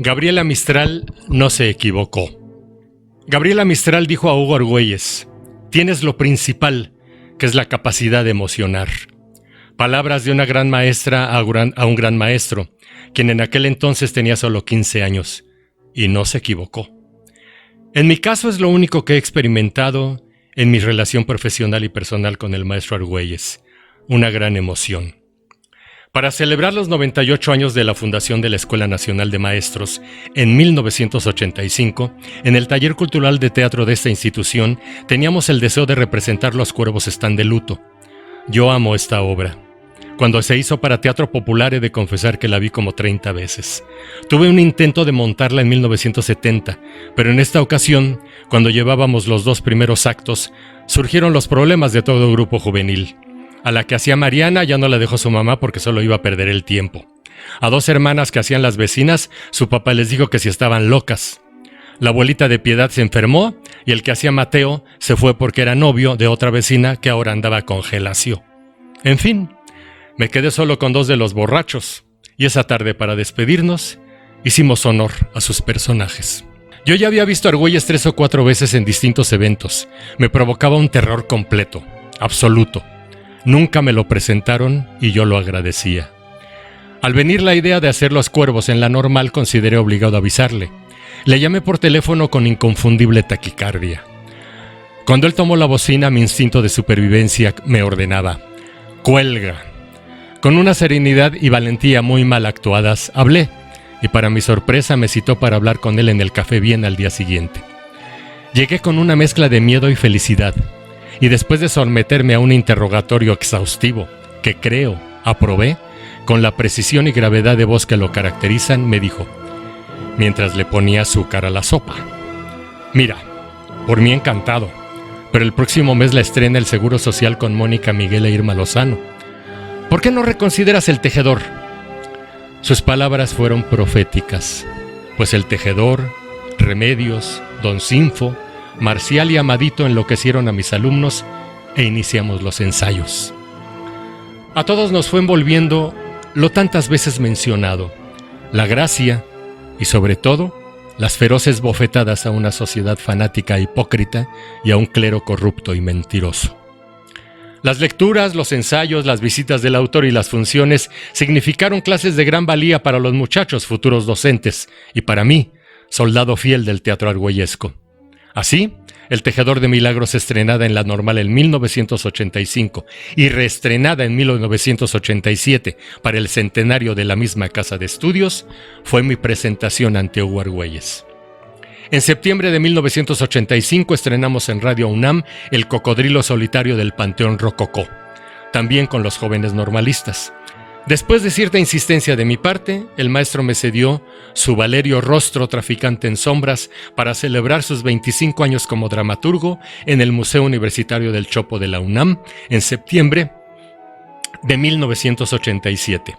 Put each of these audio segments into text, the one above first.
Gabriela Mistral no se equivocó. Gabriela Mistral dijo a Hugo Argüelles: tienes lo principal, que es la capacidad de emocionar. Palabras de una gran maestra a un gran maestro, quien en aquel entonces tenía solo 15 años, y no se equivocó. En mi caso es lo único que he experimentado en mi relación profesional y personal con el maestro Argüelles, una gran emoción. Para celebrar los 98 años de la fundación de la Escuela Nacional de Maestros, en 1985, en el taller cultural de teatro de esta institución, teníamos el deseo de representar Los Cuervos están de luto. Yo amo esta obra. Cuando se hizo para Teatro Popular he de confesar que la vi como 30 veces. Tuve un intento de montarla en 1970, pero en esta ocasión, cuando llevábamos los 2 primeros actos, surgieron los problemas de todo grupo juvenil. A la que hacía Mariana ya no la dejó su mamá porque solo iba a perder el tiempo. A 2 hermanas que hacían las vecinas, su papá les dijo que si estaban locas. La abuelita de Piedad se enfermó y el que hacía Mateo se fue porque era novio de otra vecina que ahora andaba con Gelacio. En fin, me quedé solo con 2 de los borrachos y esa tarde, para despedirnos, hicimos honor a sus personajes. Yo ya había visto a Argüelles 3 o 4 veces en distintos eventos. Me provocaba un terror completo, absoluto. Nunca me lo presentaron y yo lo agradecía. Al venir la idea de hacer Los Cuervos en la Normal, consideré obligado a avisarle. Le llamé por teléfono con inconfundible taquicardia. Cuando él tomó la bocina, mi instinto de supervivencia me ordenaba: ¡cuelga! Con una serenidad y valentía muy mal actuadas, hablé, y para mi sorpresa me citó para hablar con él en el Café Bien al día siguiente. Llegué con una mezcla de miedo y felicidad, y después de someterme a un interrogatorio exhaustivo, que creo aprobé, con la precisión y gravedad de voz que lo caracterizan, me dijo, mientras le ponía azúcar a la sopa: mira, por mí encantado, pero el próximo mes la estrena el Seguro Social con Mónica Miguel e Irma Lozano. ¿Por qué no reconsideras El Tejedor? Sus palabras fueron proféticas, pues El Tejedor, Remedios, Don Sinfo, Marcial y Amadito enloquecieron a mis alumnos e iniciamos los ensayos. A todos nos fue envolviendo lo tantas veces mencionado, la gracia y sobre todo las feroces bofetadas a una sociedad fanática e hipócrita y a un clero corrupto y mentiroso. Las lecturas, los ensayos, las visitas del autor y las funciones significaron clases de gran valía para los muchachos futuros docentes y para mí, soldado fiel del teatro argüellesco. Así, El Tejedor de Milagros, estrenada en la Normal en 1985 y reestrenada en 1987 para el centenario de la misma casa de estudios, fue mi presentación ante Hugo Argüelles. En septiembre de 1985 estrenamos en Radio UNAM El Cocodrilo Solitario del Panteón Rococó, también con los jóvenes normalistas. Después de cierta insistencia de mi parte, el maestro me cedió su Valerio Rostro, traficante en sombras, para celebrar sus 25 años como dramaturgo en el Museo Universitario del Chopo de la UNAM en septiembre de 1987.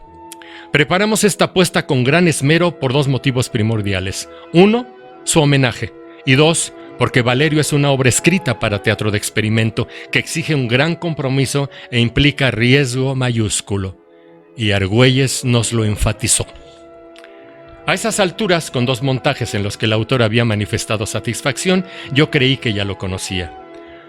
Preparamos esta apuesta con gran esmero por 2 motivos primordiales. 1, su homenaje, y 2, porque Valerio es una obra escrita para teatro de experimento que exige un gran compromiso e implica riesgo mayúsculo. Y Argüelles nos lo enfatizó. A esas alturas, con 2 montajes en los que el autor había manifestado satisfacción, yo creí que ya lo conocía.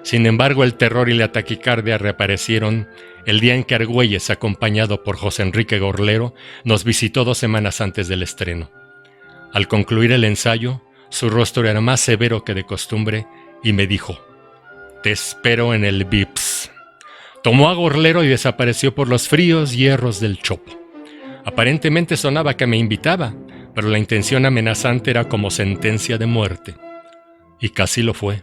Sin embargo, el terror y la taquicardia reaparecieron el día en que Argüelles, acompañado por José Enrique Gorlero, nos visitó 2 semanas antes del estreno. Al concluir el ensayo, su rostro era más severo que de costumbre y me dijo: «Te espero en el Vips». Tomó a Gorlero y desapareció por los fríos hierros del Chopo. Aparentemente sonaba que me invitaba, pero la intención amenazante era como sentencia de muerte. Y casi lo fue.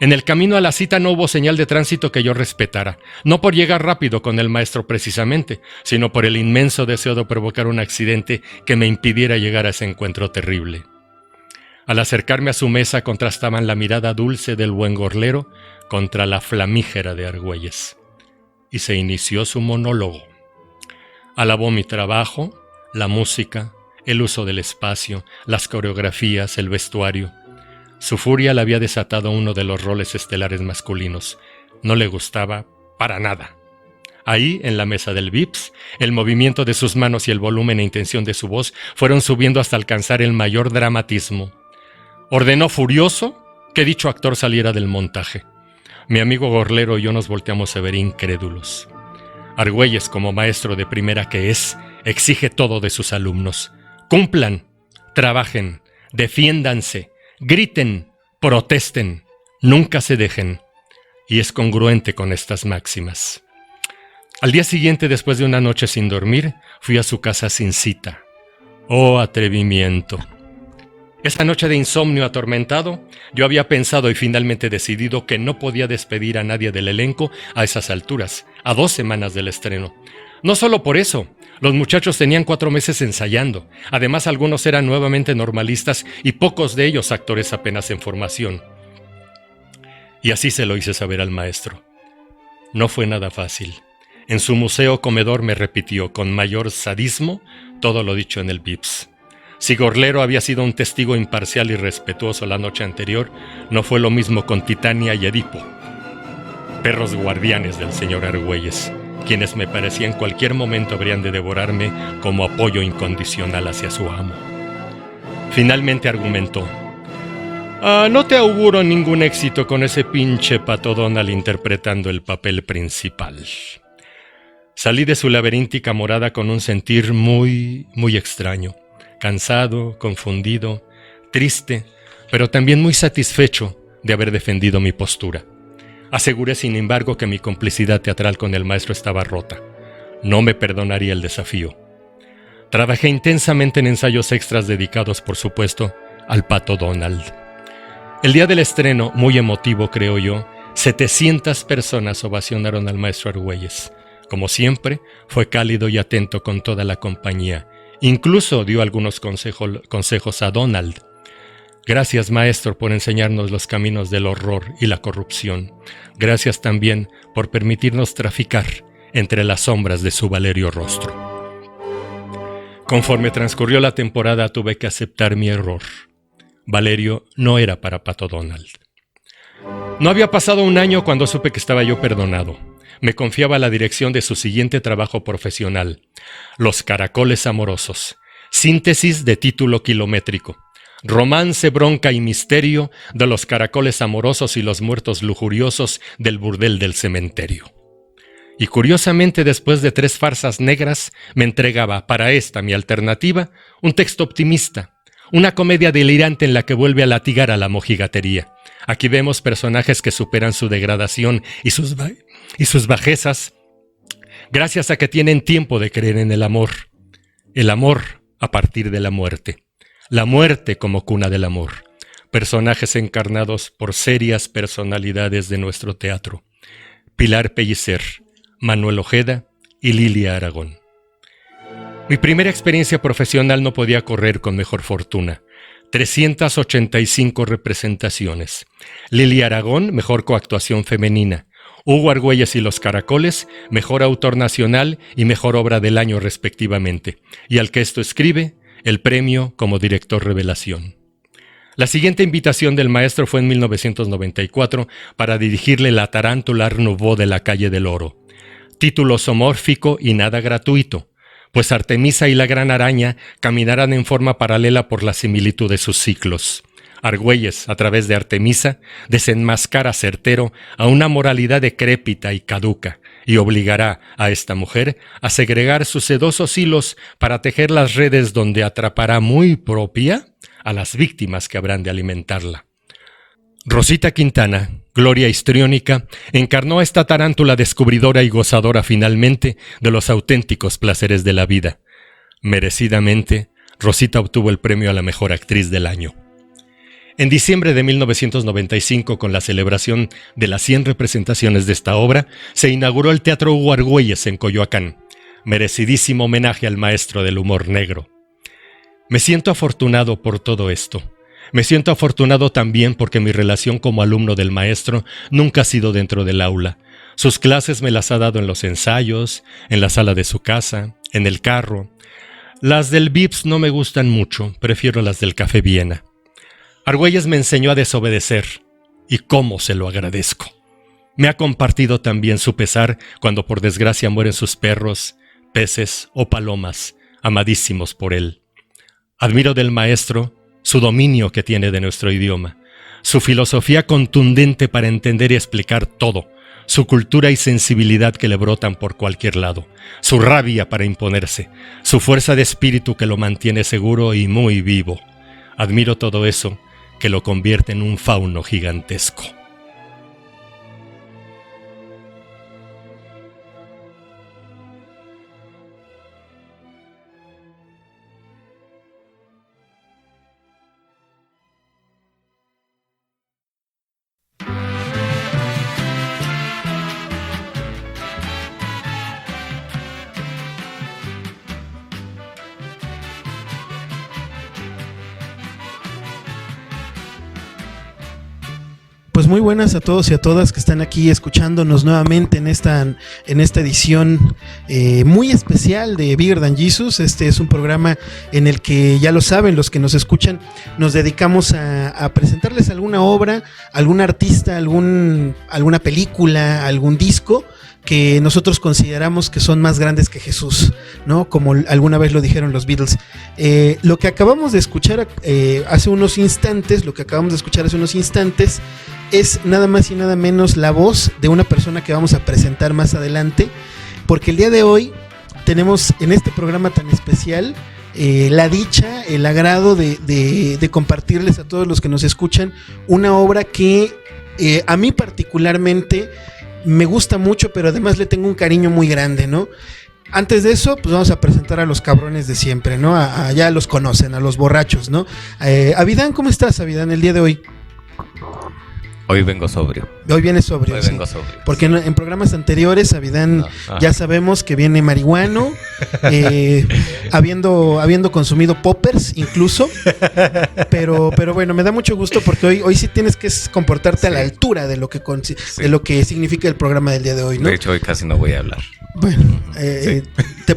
En el camino a la cita no hubo señal de tránsito que yo respetara, no por llegar rápido con el maestro precisamente, sino por el inmenso deseo de provocar un accidente que me impidiera llegar a ese encuentro terrible. Al acercarme a su mesa contrastaban la mirada dulce del buen Gorlero contra la flamígera de Argüelles. Y se inició su monólogo. Alabó mi trabajo, la música, el uso del espacio, las coreografías, el vestuario. Su furia le había desatado uno de los roles estelares masculinos. No le gustaba para nada. Ahí, en la mesa del VIPS, el movimiento de sus manos y el volumen e intención de su voz fueron subiendo hasta alcanzar el mayor dramatismo. Ordenó furioso que dicho actor saliera del montaje. Mi amigo Gorlero y yo nos volteamos a ver incrédulos. Argüelles, como maestro de primera que es, exige todo de sus alumnos. Cumplan, trabajen, defiéndanse, griten, protesten, nunca se dejen. Y es congruente con estas máximas. Al día siguiente, después de una noche sin dormir, fui a su casa sin cita. ¡Oh, atrevimiento! Esa noche de insomnio atormentado, yo había pensado y finalmente decidido que no podía despedir a nadie del elenco a esas alturas, a 2 semanas del estreno. No solo por eso, los muchachos tenían 4 meses ensayando. Además, algunos eran nuevamente normalistas y pocos de ellos actores apenas en formación. Y así se lo hice saber al maestro. No fue nada fácil. En su museo comedor me repitió con mayor sadismo todo lo dicho en el VIPS. Si Gorlero había sido un testigo imparcial y respetuoso la noche anterior, no fue lo mismo con Titania y Edipo, perros guardianes del señor Argüelles, quienes me parecía en cualquier momento habrían de devorarme como apoyo incondicional hacia su amo. Finalmente argumentó: no te auguro ningún éxito con ese pinche Pato Donald interpretando el papel principal. Salí de su laberíntica morada con un sentir muy extraño. Cansado, confundido, triste, pero también muy satisfecho de haber defendido mi postura. Aseguré, sin embargo, que mi complicidad teatral con el maestro estaba rota. No me perdonaría el desafío. Trabajé intensamente en ensayos extras dedicados, por supuesto, al Pato Donald. El día del estreno, muy emotivo creo yo, 700 personas ovacionaron al maestro Argüelles. Como siempre, fue cálido y atento con toda la compañía. Incluso dio algunos consejos a Donald. Gracias, maestro, por enseñarnos los caminos del horror y la corrupción. Gracias también por permitirnos traficar entre las sombras de su valerio rostro. Conforme transcurrió la temporada, tuve que aceptar mi error. Valerio no era para Pato Donald. No había pasado un año cuando supe que estaba yo perdonado. Me confiaba la dirección de su siguiente trabajo profesional, Los Caracoles Amorosos, síntesis de título kilométrico, romance, bronca y misterio de los caracoles amorosos y los muertos lujuriosos del burdel del cementerio. Y curiosamente, después de 3 farsas negras, me entregaba, para esta mi alternativa, un texto optimista, una comedia delirante en la que vuelve a latigar a la mojigatería. Aquí vemos personajes que superan su degradación y sus bajezas gracias a que tienen tiempo de creer en el amor a partir de la muerte como cuna del amor. Personajes encarnados por serias personalidades de nuestro teatro: Pilar Pellicer, Manuel Ojeda y Lilia Aragón. Mi primera experiencia profesional no podía correr con mejor fortuna. 385 representaciones. Lilia Aragón, mejor coactuación femenina. Hugo Argüelles y los Caracoles, mejor autor nacional y mejor obra del año respectivamente. Y al que esto escribe, el premio como director revelación. La siguiente invitación del maestro fue en 1994 para dirigirle La tarántula Art Nouveau de la calle del Oro. Título zoomórfico y nada gratuito, pues Artemisa y la gran araña caminarán en forma paralela por la similitud de sus ciclos. Argüelles, a través de Artemisa, desenmascara certero a una moralidad decrépita y caduca y obligará a esta mujer a segregar sus sedosos hilos para tejer las redes donde atrapará muy propia a las víctimas que habrán de alimentarla. Rosita Quintana, gloria histriónica, encarnó a esta tarántula descubridora y gozadora finalmente de los auténticos placeres de la vida. Merecidamente, Rosita obtuvo el premio a la mejor actriz del año. En diciembre de 1995, con la celebración de las 100 representaciones de esta obra, se inauguró el Teatro Hugo Argüelles en Coyoacán. Merecidísimo homenaje al maestro del humor negro. Me siento afortunado por todo esto. Me siento afortunado también porque mi relación como alumno del maestro nunca ha sido dentro del aula. Sus clases me las ha dado en los ensayos, en la sala de su casa, en el carro. Las del VIPS no me gustan mucho, prefiero las del Café Viena. Argüelles me enseñó a desobedecer, y cómo se lo agradezco. Me ha compartido también su pesar cuando por desgracia mueren sus perros, peces o palomas, amadísimos por él. Admiro del maestro su dominio que tiene de nuestro idioma, su filosofía contundente para entender y explicar todo, su cultura y sensibilidad que le brotan por cualquier lado, su rabia para imponerse, su fuerza de espíritu que lo mantiene seguro y muy vivo. Admiro todo eso que lo convierte en un fauno gigantesco. Pues muy buenas a todos y a todas que están aquí escuchándonos nuevamente en esta edición muy especial de Bigger Than Jesus. Este es un programa en el que, ya lo saben los que nos escuchan, nos dedicamos a presentarles alguna obra, algún artista, alguna película, algún disco que nosotros consideramos que son más grandes que Jesús, ¿no? Como alguna vez lo dijeron los Beatles. Lo que acabamos de escuchar hace unos instantes es nada más y nada menos la voz de una persona que vamos a presentar más adelante, porque el día de hoy tenemos en este programa tan especial la dicha, el agrado de compartirles a todos los que nos escuchan una obra que a mí particularmente me gusta mucho, pero además le tengo un cariño muy grande, ¿no? Antes de eso, pues vamos a presentar a los cabrones de siempre, ¿no? Ya los conocen, a los borrachos, ¿no? Abidán, ¿cómo estás, Abidán, el día de hoy? Hoy vengo sobrio. Hoy vienes sobrio. Hoy sí. vengo sobrio. Porque en programas anteriores, Abidán, ya sabemos que viene marihuano, habiendo consumido poppers incluso. Pero bueno, me da mucho gusto porque hoy sí tienes que comportarte a la altura de lo que significa el programa del día de hoy, ¿no? De hecho, hoy casi no voy a hablar. Bueno, se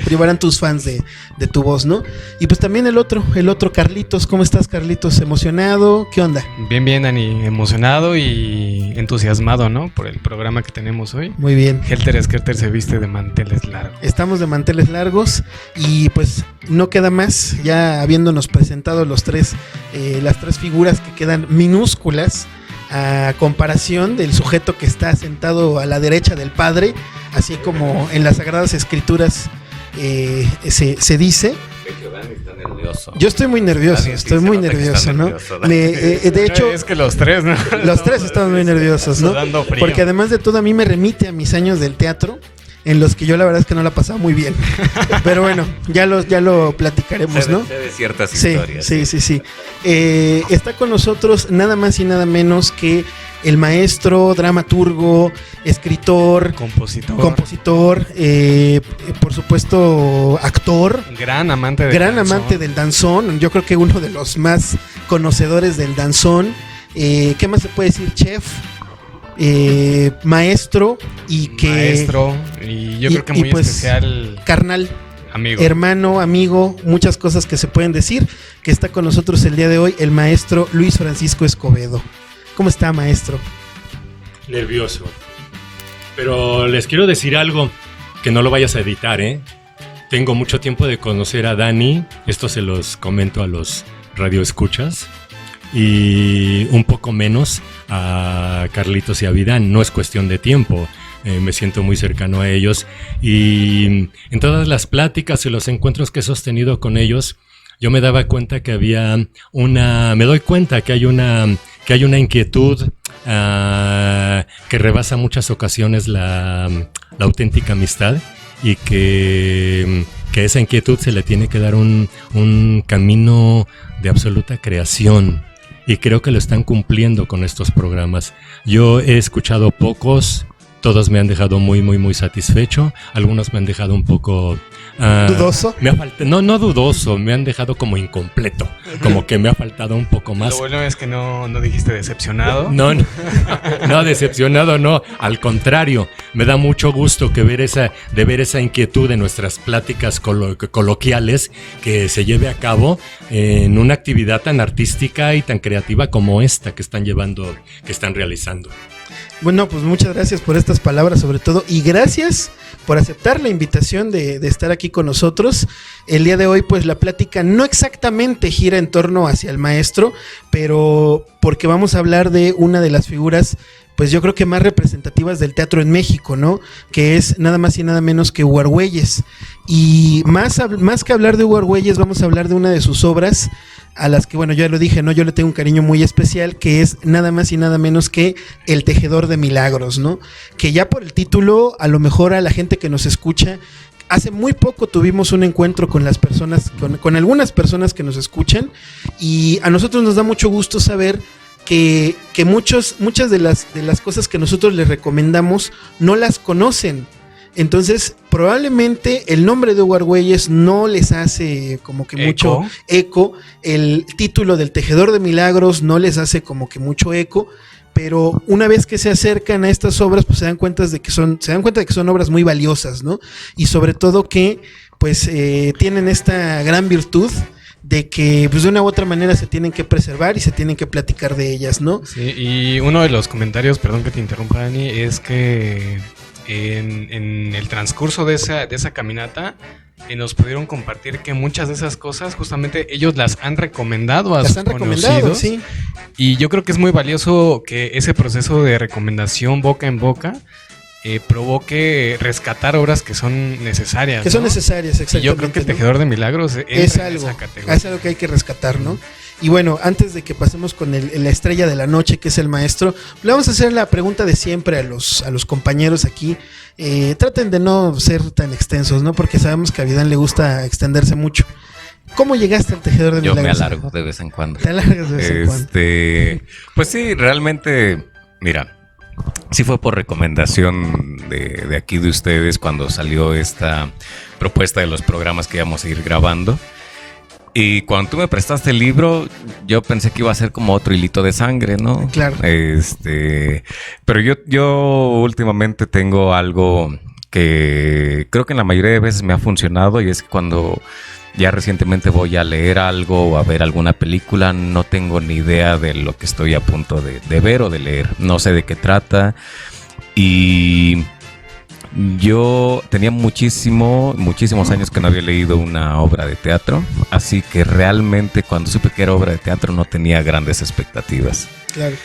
privarán tus fans de tu voz, ¿no? Y pues también el otro Carlitos. ¿Cómo estás, Carlitos? ¿Emocionado? ¿Qué onda? Bien, Dani, emocionado y entusiasmado, ¿no? Por el programa que tenemos hoy. Muy bien. Helter Skelter se viste de manteles largos. Estamos de manteles largos y pues no queda más, ya habiéndonos presentado las tres figuras que quedan minúsculas a comparación del sujeto que está sentado a la derecha del Padre, así como en las Sagradas Escrituras se dice. Está nervioso. Yo estoy muy nervioso, ¿no? De hecho, es que los tres, ¿no? Los tres estamos muy nerviosos, ¿no? Porque además de todo a mí me remite a mis años del teatro, en los que yo la verdad es que no la pasaba muy bien. Pero bueno, ya lo platicaremos, ¿no? De ciertas historias. Sí. Está con nosotros nada más y nada menos que el maestro, dramaturgo, escritor, compositor, por supuesto actor, gran amante del danzón. Yo creo que uno de los más conocedores del danzón. ¿Qué más se puede decir? Chef, maestro y yo creo que muy pues, especial, carnal, amigo, hermano, amigo, muchas cosas que se pueden decir. Que está con nosotros el día de hoy el maestro Luis Francisco Escobedo. ¿Cómo está, maestro? Nervioso. Pero les quiero decir algo, que no lo vayas a editar, ¿eh? Tengo mucho tiempo de conocer a Dani, esto se los comento a los radioescuchas, y un poco menos a Carlitos y a Abidán. No es cuestión de tiempo, me siento muy cercano a ellos, y en todas las pláticas y los encuentros que he sostenido con ellos, yo me daba cuenta que me doy cuenta que hay una inquietud que rebasa muchas ocasiones la auténtica amistad, y que esa inquietud se le tiene que dar un camino de absoluta creación, y creo que lo están cumpliendo con estos programas. Yo he escuchado pocos Todos me han dejado muy, muy, muy satisfecho. Algunos me han dejado un poco... ¿dudoso? No dudoso, me han dejado como incompleto. Como que me ha faltado un poco más. Lo bueno es que no dijiste decepcionado. No, decepcionado no. Al contrario, me da mucho gusto ver esa inquietud de nuestras pláticas coloquiales que se lleve a cabo en una actividad tan artística y tan creativa como esta que están realizando. Bueno, pues muchas gracias por estas palabras sobre todo y gracias por aceptar la invitación de estar aquí con nosotros. El día de hoy pues la plática no exactamente gira en torno hacia el maestro, pero porque vamos a hablar de una de las figuras pues yo creo que más representativas del teatro en México, ¿no? Que es nada más y nada menos que Hugo Argüelles. Y más que hablar de Hugo Argüelles, vamos a hablar de una de sus obras a las que, bueno, ya lo dije, ¿no? Yo le tengo un cariño muy especial, que es nada más y nada menos que El Tejedor de Milagros, ¿no? Que ya por el título, a lo mejor a la gente que nos escucha, hace muy poco tuvimos un encuentro con las personas, con algunas personas que nos escuchan, y a nosotros nos da mucho gusto saber que muchas de las cosas que nosotros les recomendamos no las conocen. Entonces, probablemente el nombre de Hugo Argüelles no les hace como que mucho eco. El título del Tejedor de Milagros no les hace como que mucho eco. Pero una vez que se acercan a estas obras, pues se dan cuenta de que son obras muy valiosas, ¿no? Y sobre todo que, pues, tienen esta gran virtud de que, pues, de una u otra manera se tienen que preservar y se tienen que platicar de ellas, ¿no? Sí, y uno de los comentarios, perdón que te interrumpa, Dani, es que en el transcurso de esa caminata nos pudieron compartir que muchas de esas cosas justamente ellos las han recomendado a sus conocidos. Sí. Y yo creo que es muy valioso que ese proceso de recomendación boca en boca provoque rescatar obras que son necesarias. Que son necesarias, exactamente. Y yo creo que El Tejedor de Milagros es algo que hay que rescatar, ¿no? Y bueno, antes de que pasemos con la estrella de la noche, que es el maestro, le vamos a hacer la pregunta de siempre a los compañeros aquí. Traten de no ser tan extensos, ¿no? Porque sabemos que a Vidán le gusta extenderse mucho. ¿Cómo llegaste al Tejedor de Milagros? Yo me alargo de vez en cuando. Te alargas de vez en cuando. Pues sí, realmente, mira, sí fue por recomendación de aquí de ustedes cuando salió esta propuesta de los programas que íbamos a ir grabando. Y cuando tú me prestaste el libro, yo pensé que iba a ser como otro hilito de sangre, ¿no? Claro. Pero yo últimamente tengo algo que creo que en la mayoría de veces me ha funcionado, y es que cuando ya recientemente voy a leer algo o a ver alguna película, no tengo ni idea de lo que estoy a punto de ver o de leer. No sé de qué trata. Y yo tenía muchísimos años que no había leído una obra de teatro, así que realmente cuando supe que era obra de teatro no tenía grandes expectativas. Claro.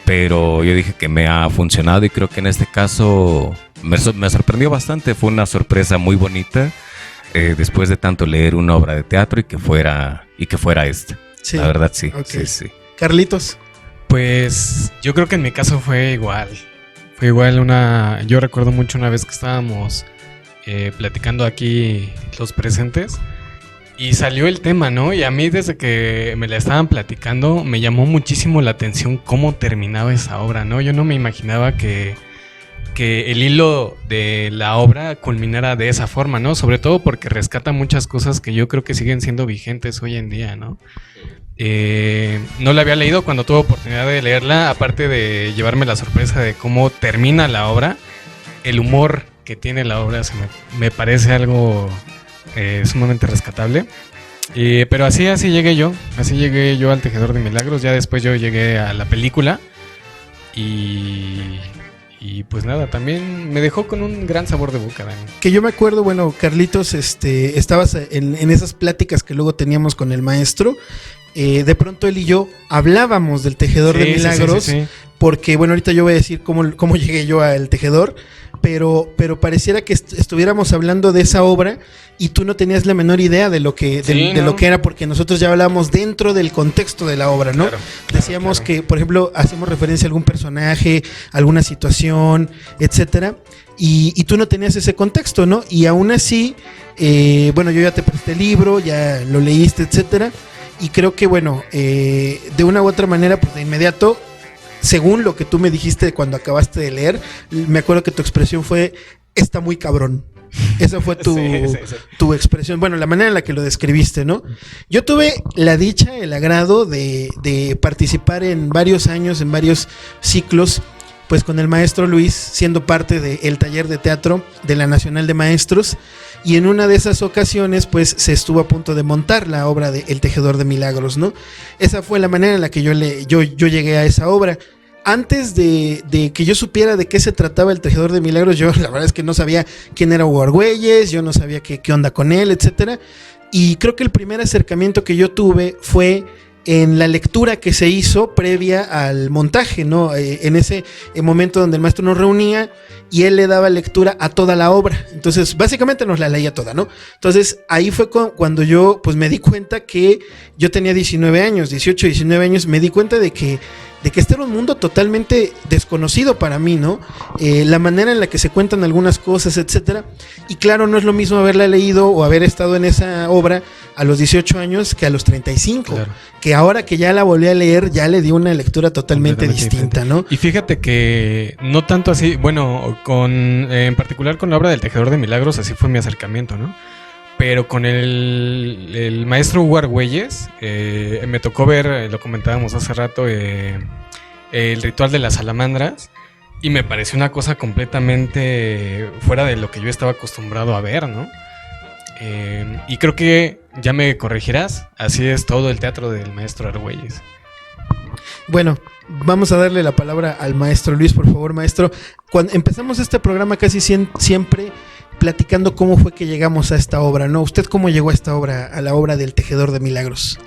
Pero yo dije que me ha funcionado, y creo que en este caso me sorprendió bastante. Fue una sorpresa muy bonita después de tanto leer una obra de teatro y que fuera esta. Sí. La verdad sí, okay. Sí. Carlitos. Pues yo creo que en mi caso fue igual. Yo recuerdo mucho una vez que estábamos platicando aquí los presentes y salió el tema, ¿no? Y a mí desde que me la estaban platicando me llamó muchísimo la atención cómo terminaba esa obra, ¿no? Yo no me imaginaba que el hilo de la obra culminara de esa forma, ¿no? Sobre todo porque rescata muchas cosas que yo creo que siguen siendo vigentes hoy en día, ¿no? No la había leído cuando tuve oportunidad de leerla, aparte de llevarme la sorpresa de cómo termina la obra. El humor que tiene la obra me parece algo sumamente rescatable. Pero así llegué yo al Tejedor de Milagros. Ya después yo llegué a la película y pues nada, también me dejó con un gran sabor de boca, Dani. Que yo me acuerdo, bueno, Carlitos, estabas en esas pláticas que luego teníamos con el maestro. De pronto él y yo hablábamos del Tejedor de Milagros, sí. Porque, bueno, ahorita yo voy a decir cómo llegué yo al Tejedor, pero pareciera que estuviéramos hablando de esa obra y tú no tenías la menor idea de lo que lo que era, porque nosotros ya hablábamos dentro del contexto de la obra, ¿no? Claro, decíamos que, por ejemplo, hacíamos referencia a algún personaje, alguna situación, etcétera, y tú no tenías ese contexto, ¿no? Y aún así, bueno, yo ya te presté el libro, ya lo leíste, etcétera. Y creo que, bueno, de una u otra manera, pues de inmediato según lo que tú me dijiste cuando acabaste de leer, me acuerdo que tu expresión fue, está muy cabrón. Esa fue tu expresión, bueno, la manera en la que lo describiste, ¿no? Yo tuve la dicha, el agrado de participar en varios años, en varios ciclos, pues con el maestro Luis, siendo parte del taller de teatro de la Nacional de Maestros, y en una de esas ocasiones, pues se estuvo a punto de montar la obra de El Tejedor de Milagros, ¿no? Esa fue la manera en la que yo llegué a esa obra. Antes de que yo supiera de qué se trataba El Tejedor de Milagros, yo la verdad es que no sabía quién era Hugo Argüelles, yo no sabía qué onda con él, etcétera. Y creo que el primer acercamiento que yo tuve fue en la lectura que se hizo previa al montaje, ¿no? En ese momento donde el maestro nos reunía y él le daba lectura a toda la obra. Entonces, básicamente nos la leía toda, ¿no? Entonces, ahí fue cuando yo, pues, me di cuenta que yo tenía 19 años, 18, 19 años, me di cuenta de que este era un mundo totalmente desconocido para mí, ¿no? La manera en la que se cuentan algunas cosas, etcétera. Y claro, no es lo mismo haberla leído o haber estado en esa obra a los 18 años que a los 35. Claro. Que ahora que ya la volví a leer, ya le di una lectura totalmente distinta, ¿no? Y fíjate que no tanto así, bueno, en particular con la obra del Tejedor de Milagros, así fue mi acercamiento, ¿no? Pero con el maestro Hugo Argüelles, me tocó ver, lo comentábamos hace rato, el ritual de las salamandras, y me pareció una cosa completamente fuera de lo que yo estaba acostumbrado a ver, ¿no? Y creo que, ya me corregirás, así es todo el teatro del maestro Argüelles. Bueno, vamos a darle la palabra al maestro Luis, por favor, maestro. Cuando empezamos este programa casi siempre platicando cómo fue que llegamos a esta obra, ¿no? ¿Usted cómo llegó a esta obra, a la obra del Tejedor de Milagros?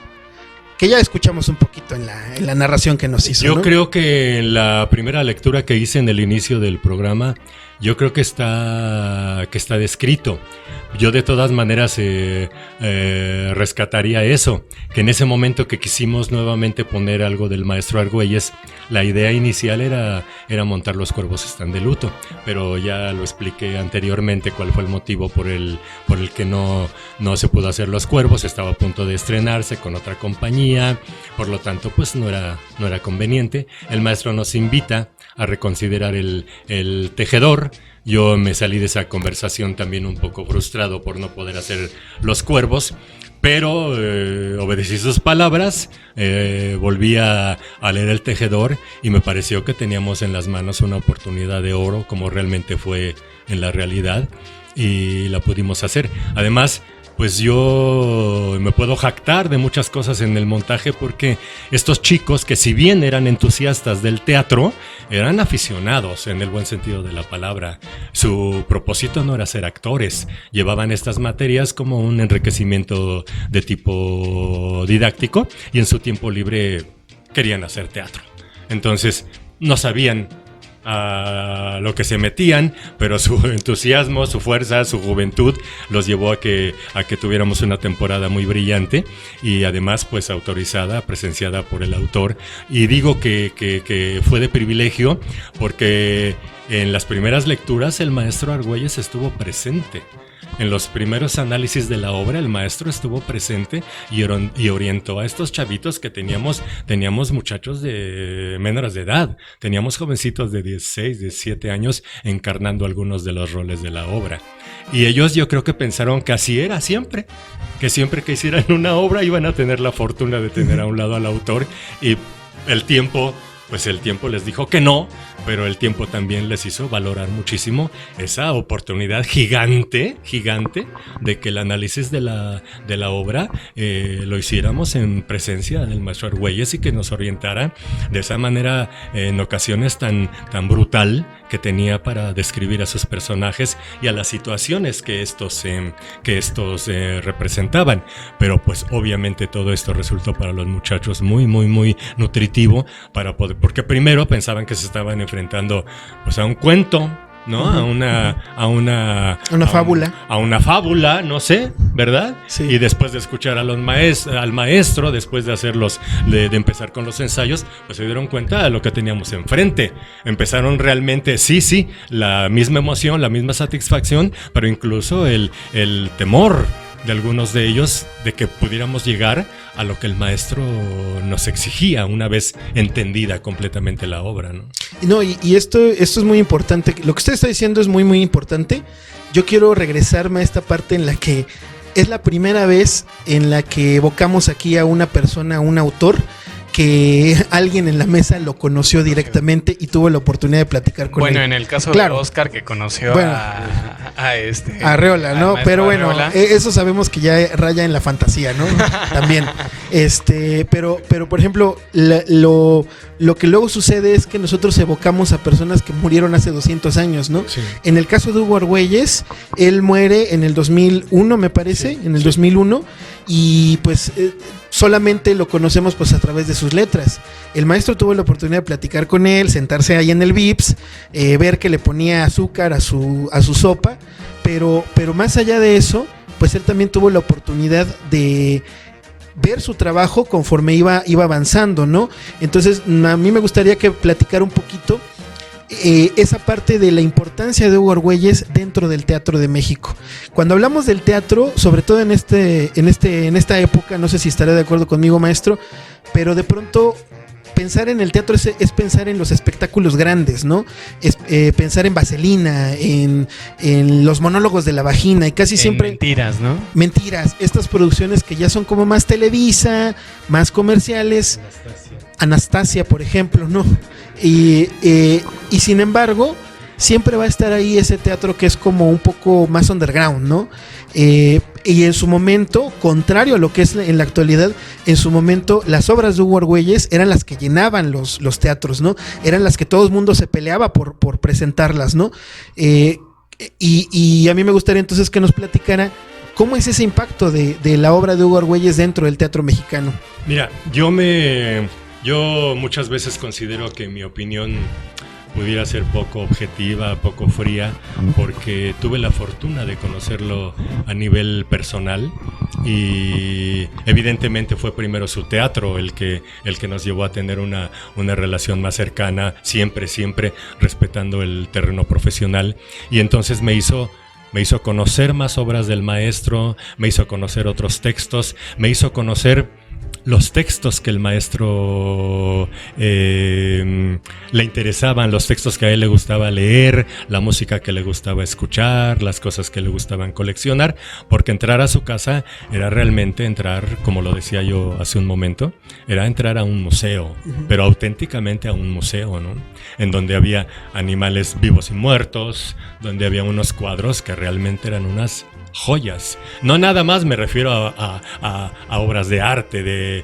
Que ya escuchamos un poquito en la narración que nos hizo, Yo ¿no? creo que en la primera lectura que hice en el inicio del programa, yo creo que está descrito. Yo de todas maneras rescataría eso, que en ese momento que quisimos nuevamente poner algo del maestro Argüelles, la idea inicial era montar Los Cuervos Están de Luto, pero ya lo expliqué anteriormente cuál fue el motivo por el que no se pudo hacer Los Cuervos. Estaba a punto de estrenarse con otra compañía, por lo tanto pues no era conveniente. El maestro nos invita a reconsiderar el Tejedor. Yo me salí de esa conversación también un poco frustrado por no poder hacer Los Cuervos, pero obedecí sus palabras, volví a leer El Tejedor y me pareció que teníamos en las manos una oportunidad de oro, como realmente fue en la realidad, y la pudimos hacer. Además, pues yo me puedo jactar de muchas cosas en el montaje, porque estos chicos, que si bien eran entusiastas del teatro, eran aficionados en el buen sentido de la palabra. Su propósito no era ser actores, llevaban estas materias como un enriquecimiento de tipo didáctico, y en su tiempo libre querían hacer teatro. Entonces no sabían a lo que se metían, pero su entusiasmo, su fuerza, su juventud los llevó a que tuviéramos una temporada muy brillante, y además pues autorizada, presenciada por el autor. Y digo que fue de privilegio, porque en las primeras lecturas el maestro Argüelles estuvo presente. En los primeros análisis de la obra, el maestro estuvo presente y orientó a estos chavitos que teníamos muchachos de menores de edad, teníamos jovencitos de 16, 17 años encarnando algunos de los roles de la obra. Y ellos, yo creo que pensaron que así era siempre, que siempre que hicieran una obra iban a tener la fortuna de tener a un lado al autor, y el tiempo les dijo que no, pero el tiempo también les hizo valorar muchísimo esa oportunidad gigante de que el análisis de la obra lo hiciéramos en presencia del maestro Argüelles, y que nos orientara de esa manera, en ocasiones tan brutal, que tenía para describir a sus personajes y a las situaciones que estos representaban. Pero pues obviamente todo esto resultó para los muchachos muy, muy, muy nutritivo, porque primero pensaban que se estaban enfrentando pues a un cuento, ¿no? Uh-huh. a una fábula. A una fábula, no sé, ¿verdad? Sí. Y después de escuchar al maestro, después de de empezar con los ensayos, pues se dieron cuenta de lo que teníamos enfrente. Empezaron realmente, sí, la misma emoción, la misma satisfacción, pero incluso el temor de algunos de ellos, de que pudiéramos llegar a lo que el maestro nos exigía una vez entendida completamente la obra, ¿no? No, y esto es muy importante. Lo que usted está diciendo es muy, muy importante. Yo quiero regresarme a esta parte en la que es la primera vez en la que evocamos aquí a una persona, a un autor, que alguien en la mesa lo conoció directamente y tuvo la oportunidad de platicar con él. Bueno, en el caso de Oscar, que conoció a Arreola, ¿no? Pero bueno, Arreola. Eso sabemos que ya raya en la fantasía, ¿no? También. Pero por ejemplo, lo que luego sucede es que nosotros evocamos a personas que murieron hace 200 años, ¿no? Sí. En el caso de Hugo Argüelles, él muere en el 2001, me parece, Sí, en el 2001, y pues solamente lo conocemos pues a través de sus letras. El maestro tuvo la oportunidad de platicar con él, sentarse ahí en el Vips, ver que le ponía azúcar a su sopa, pero más allá de eso, pues él también tuvo la oportunidad de ver su trabajo conforme iba avanzando, ¿no? Entonces, a mí me gustaría que platicara un poquito esa parte de la importancia de Hugo Argüelles dentro del teatro de México. Cuando hablamos del teatro, sobre todo en esta época, no sé si estará de acuerdo conmigo, maestro, pero de pronto pensar en el teatro es pensar en los espectáculos grandes, ¿no? Es pensar en Vaselina, en los monólogos de la vagina, y casi siempre mentiras, ¿no? Mentiras, estas producciones que ya son como más Televisa, más comerciales. Anastasia, por ejemplo, ¿no? Y sin embargo, siempre va a estar ahí ese teatro que es como un poco más underground, ¿no? Y en su momento, contrario a lo que es en la actualidad, en su momento las obras de Hugo Argüelles eran las que llenaban los teatros, ¿no? Eran las que todo el mundo se peleaba por presentarlas, ¿no? Y a mí me gustaría entonces que nos platicara cómo es ese impacto de la obra de Hugo Argüelles dentro del teatro mexicano. Mira, yo muchas veces considero que mi opinión pudiera ser poco objetiva, poco fría, porque tuve la fortuna de conocerlo a nivel personal y evidentemente fue primero su teatro el que nos llevó a tener una relación más cercana, siempre respetando el terreno profesional, y entonces me hizo conocer más obras del maestro, me hizo conocer otros textos, me hizo conocer los textos que el maestro le interesaban, los textos que a él le gustaba leer, la música que le gustaba escuchar, las cosas que le gustaban coleccionar, porque entrar a su casa era realmente entrar, como lo decía yo hace un momento, era entrar a un museo, pero auténticamente a un museo, ¿no? En donde había animales vivos y muertos, donde había unos cuadros que realmente eran unas joyas. No nada más me refiero a obras de arte,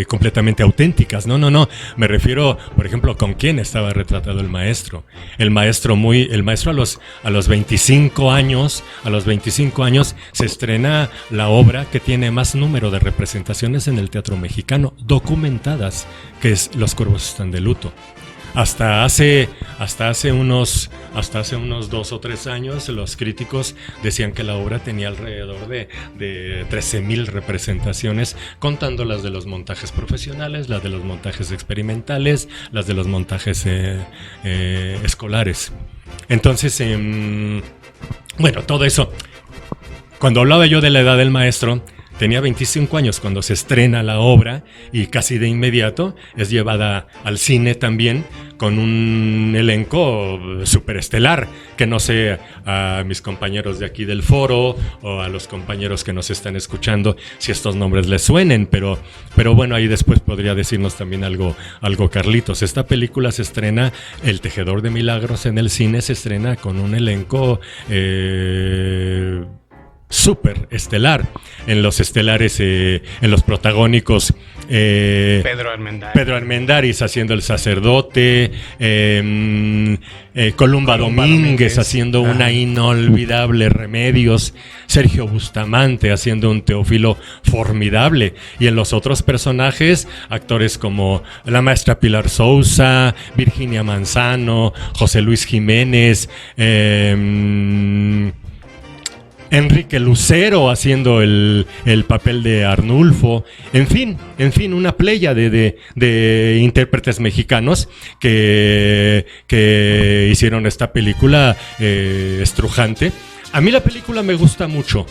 completamente auténticas. No. Me refiero, por ejemplo, con quién estaba retratado el maestro. El maestro a los 25 años se estrena la obra que tiene más número de representaciones en el teatro mexicano, documentadas, que es Los cuervos están de luto. Hasta hace unos 2 o 3 años los críticos decían que la obra tenía alrededor de 13,000 representaciones, contando las de los montajes profesionales, las de los montajes experimentales, las de los montajes escolares. Entonces, bueno, todo eso. Cuando hablaba yo de la edad del maestro, tenía 25 años cuando se estrena la obra y casi de inmediato es llevada al cine también con un elenco superestelar, que no sé a mis compañeros de aquí del foro o a los compañeros que nos están escuchando si estos nombres les suenen, pero bueno, ahí después podría decirnos también algo Carlitos. Esta película se estrena, El Tejedor de Milagros, en el cine se estrena con un elenco súper estelar. En los estelares, en los protagónicos, Pedro Armendáriz haciendo el sacerdote, Columba Domínguez haciendo una inolvidable Remedios, Sergio Bustamante haciendo un Teófilo formidable, y en los otros personajes, actores como la maestra Pilar Sousa, Virginia Manzano, José Luis Jiménez, Enrique Lucero haciendo el papel de Arnulfo, en fin, una playa de intérpretes mexicanos que hicieron esta película estrujante. A mí la película me gusta mucho,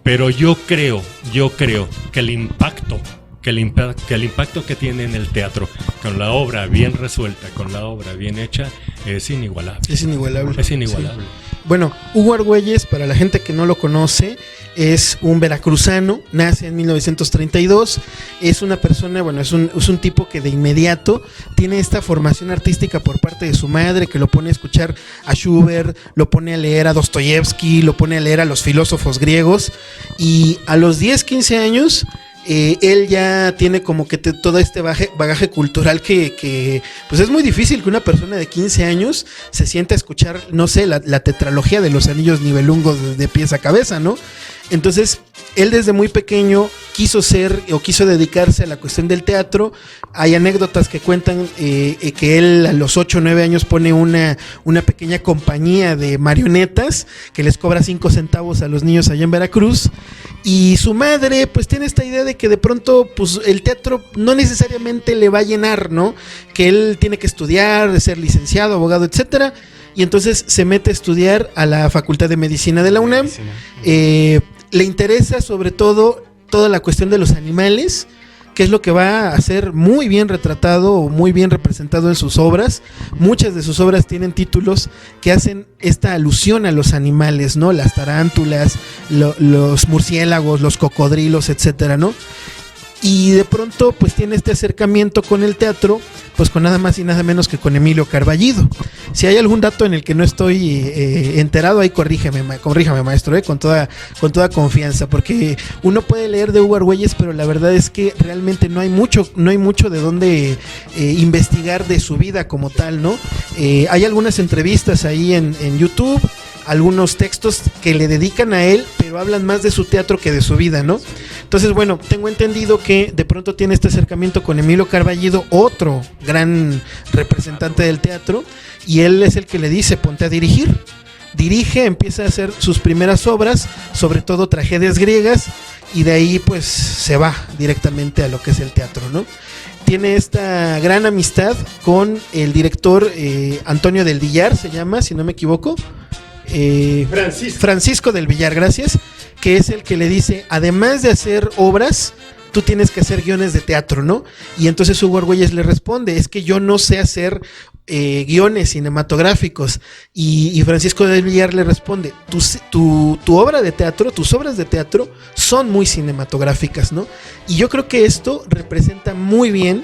pero yo creo que el impacto que tiene en el teatro, con la obra bien resuelta, con la obra bien hecha, es inigualable. Es inigualable. Es inigualable. Sí. Bueno, Hugo Argüelles, para la gente que no lo conoce, es un veracruzano, nace en 1932, es una persona, bueno, es un tipo que de inmediato tiene esta formación artística por parte de su madre, que lo pone a escuchar a Schubert, lo pone a leer a Dostoyevsky, lo pone a leer a los filósofos griegos, y a los 10, 15 años... él ya tiene como que todo este bagaje cultural que pues es muy difícil que una persona de 15 años se sienta a escuchar, no sé, la tetralogía de los anillos nibelungos de pies a cabeza, ¿no? Entonces, él desde muy pequeño quiso dedicarse a la cuestión del teatro. Hay anécdotas que cuentan que él a los 8 o 9 años pone una pequeña compañía de marionetas que les cobra 5 centavos a los niños allá en Veracruz. Y su madre pues tiene esta idea de que de pronto pues el teatro no necesariamente le va a llenar, ¿no? Que él tiene que estudiar, ser licenciado, abogado, etcétera. Y entonces se mete a estudiar a la Facultad de Medicina de la UNAM. Le interesa sobre todo toda la cuestión de los animales, que es lo que va a ser muy bien retratado o muy bien representado en sus obras. Muchas de sus obras tienen títulos que hacen esta alusión a los animales, ¿no? Las tarántulas, los murciélagos, los cocodrilos, etcétera, ¿no? Y de pronto pues tiene este acercamiento con el teatro, pues con nada más y nada menos que con Emilio Carballido. Si hay algún dato en el que no estoy enterado, ahí corríjame maestro, con toda confianza, porque uno puede leer de Hugo Argüelles, pero la verdad es que realmente no hay mucho de dónde investigar de su vida como tal, ¿no? Hay algunas entrevistas ahí en YouTube, algunos textos que le dedican a él, pero hablan más de su teatro que de su vida, ¿no? Entonces, bueno, tengo entendido que de pronto tiene este acercamiento con Emilio Carballido, otro gran representante del teatro, y él es el que le dice, ponte a dirigir. Dirige, empieza a hacer sus primeras obras, sobre todo tragedias griegas, y de ahí pues se va directamente a lo que es el teatro, ¿no? Tiene esta gran amistad con el director Antonio del Villar, se llama, si no me equivoco. Francisco del Villar, gracias, que es el que le dice, además de hacer obras, tú tienes que hacer guiones de teatro, ¿no? Y entonces Hugo Argüelles le responde, es que yo no sé hacer guiones cinematográficos. Y Francisco del Villar le responde, tu obra de teatro, tus obras de teatro son muy cinematográficas, ¿no? Y yo creo que esto representa muy bien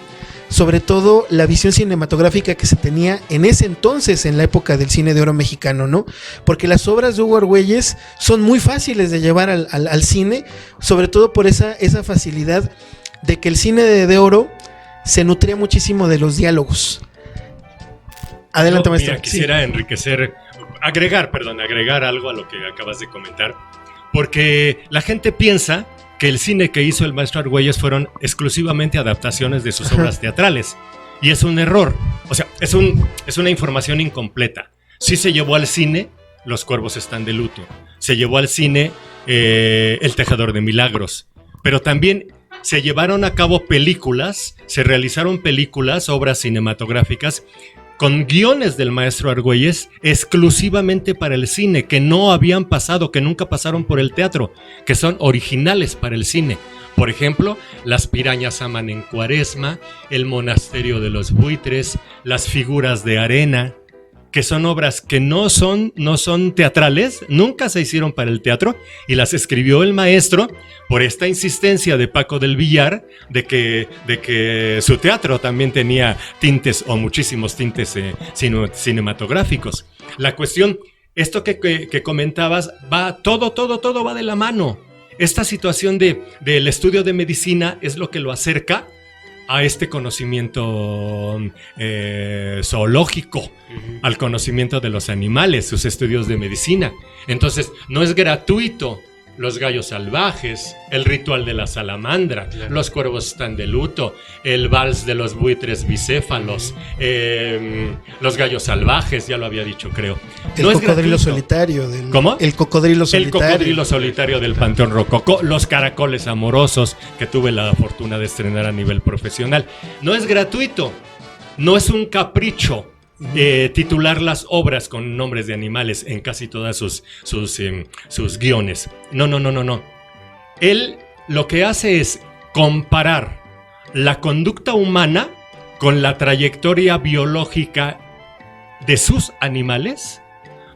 sobre todo la visión cinematográfica que se tenía en ese entonces, en la época del cine de oro mexicano, ¿no? Porque las obras de Hugo Argüelles son muy fáciles de llevar al cine, sobre todo por esa facilidad de que el cine de oro se nutría muchísimo de los diálogos. Adelante, maestro. Mira, quisiera agregar algo a lo que acabas de comentar, porque la gente piensa que el cine que hizo el maestro Argüelles fueron exclusivamente adaptaciones de sus obras teatrales. Y es un error. O sea, es una información incompleta. Sí se llevó al cine Los cuervos están de luto. Se llevó al cine El tejedor de milagros. Pero también se llevaron a cabo películas, se realizaron películas, obras cinematográficas, con guiones del maestro Argüelles exclusivamente para el cine, que no habían pasado, que nunca pasaron por el teatro, que son originales para el cine. Por ejemplo, Las pirañas aman en Cuaresma, El monasterio de los buitres, Las figuras de arena, que son obras que no son teatrales, nunca se hicieron para el teatro, y las escribió el maestro por esta insistencia de Paco del Villar de que su teatro también tenía tintes o muchísimos tintes cinematográficos. La cuestión, esto que comentabas, todo va de la mano. Esta situación del estudio de medicina es lo que lo acerca a este conocimiento zoológico, al conocimiento de los animales, sus estudios de medicina. Entonces, no es gratuito los gallos salvajes, el ritual de la salamandra, claro. Los cuervos están de luto, el vals de los buitres bicéfalos, los gallos salvajes, ya lo había dicho, creo. El No cocodrilo es gratuito. solitario. ¿Cómo? El cocodrilo El solitario. cocodrilo solitario del Panteón Rococó, los caracoles amorosos que tuve la fortuna de estrenar a nivel profesional. No es gratuito, no es un capricho. Titular las obras con nombres de animales en casi todas sus guiones. No. Él lo que hace es comparar la conducta humana con la trayectoria biológica de sus animales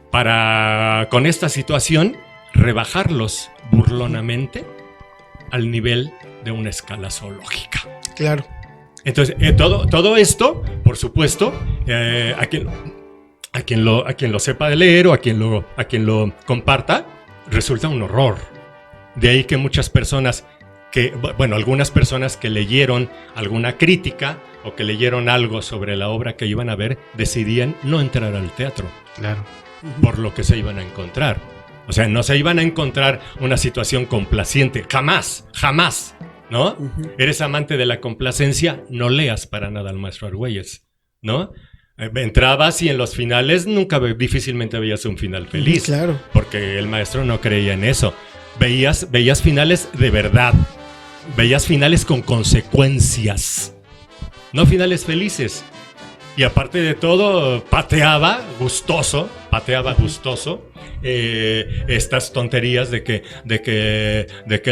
para, con esta situación, rebajarlos burlonamente al nivel de una escala zoológica. Claro. Entonces, todo esto, por supuesto, a quien lo sepa de leer o a quien lo comparta, resulta un horror. De ahí que muchas personas algunas personas que leyeron alguna crítica o que leyeron algo sobre la obra que iban a ver, decidían no entrar al teatro. Claro. Por lo que se iban a encontrar. O sea, no se iban a encontrar una situación complaciente. Jamás. ¿No? Eres amante de la complacencia, no leas para nada al maestro Argüelles, ¿no? Entrabas y en los finales difícilmente veías un final feliz. Claro. Porque el maestro no creía en eso. Veías finales de verdad. Veías finales con consecuencias. No finales felices. Y aparte de todo, pateaba gustoso estas tonterías de que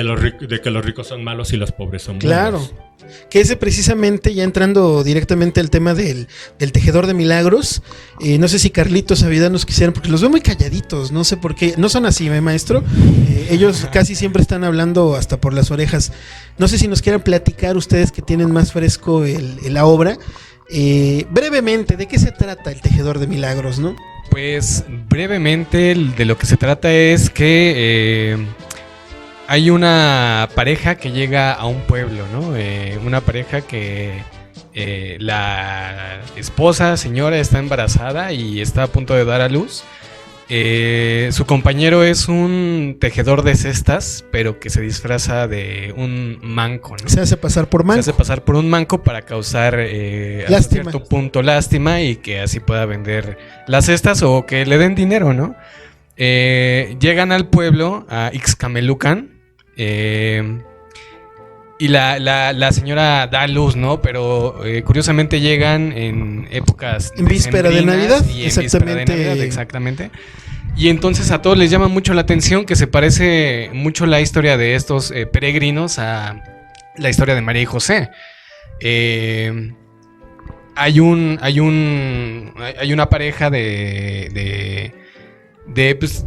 los ricos son malos y los pobres son buenos. Claro. Que ese precisamente, ya entrando directamente al tema del tejedor de milagros, no sé si Carlitos, Avidad nos quisieran, porque los veo muy calladitos, no sé por qué, no son así, maestro, ellos casi siempre están hablando hasta por las orejas. No sé si nos quieran platicar ustedes que tienen más fresco la obra, brevemente, ¿de qué se trata el tejedor de milagros, no? Pues brevemente de lo que se trata es que hay una pareja que llega a un pueblo, ¿no? Una pareja que la esposa, señora, está embarazada y está a punto de dar a luz. Su compañero es un tejedor de cestas, pero que se disfraza de un manco, ¿no? Se hace pasar por manco. Se hace pasar por un manco para causar hasta cierto punto lástima y que así pueda vender las cestas o que le den dinero, ¿no? Llegan al pueblo, a Ixcamelucan, y la señora da luz, ¿no? Pero curiosamente llegan en épocas en víspera de Navidad, y en víspera de Navidad, exactamente. Y entonces a todos les llama mucho la atención que se parece mucho la historia de estos peregrinos a la historia de María y José. Hay una pareja pues,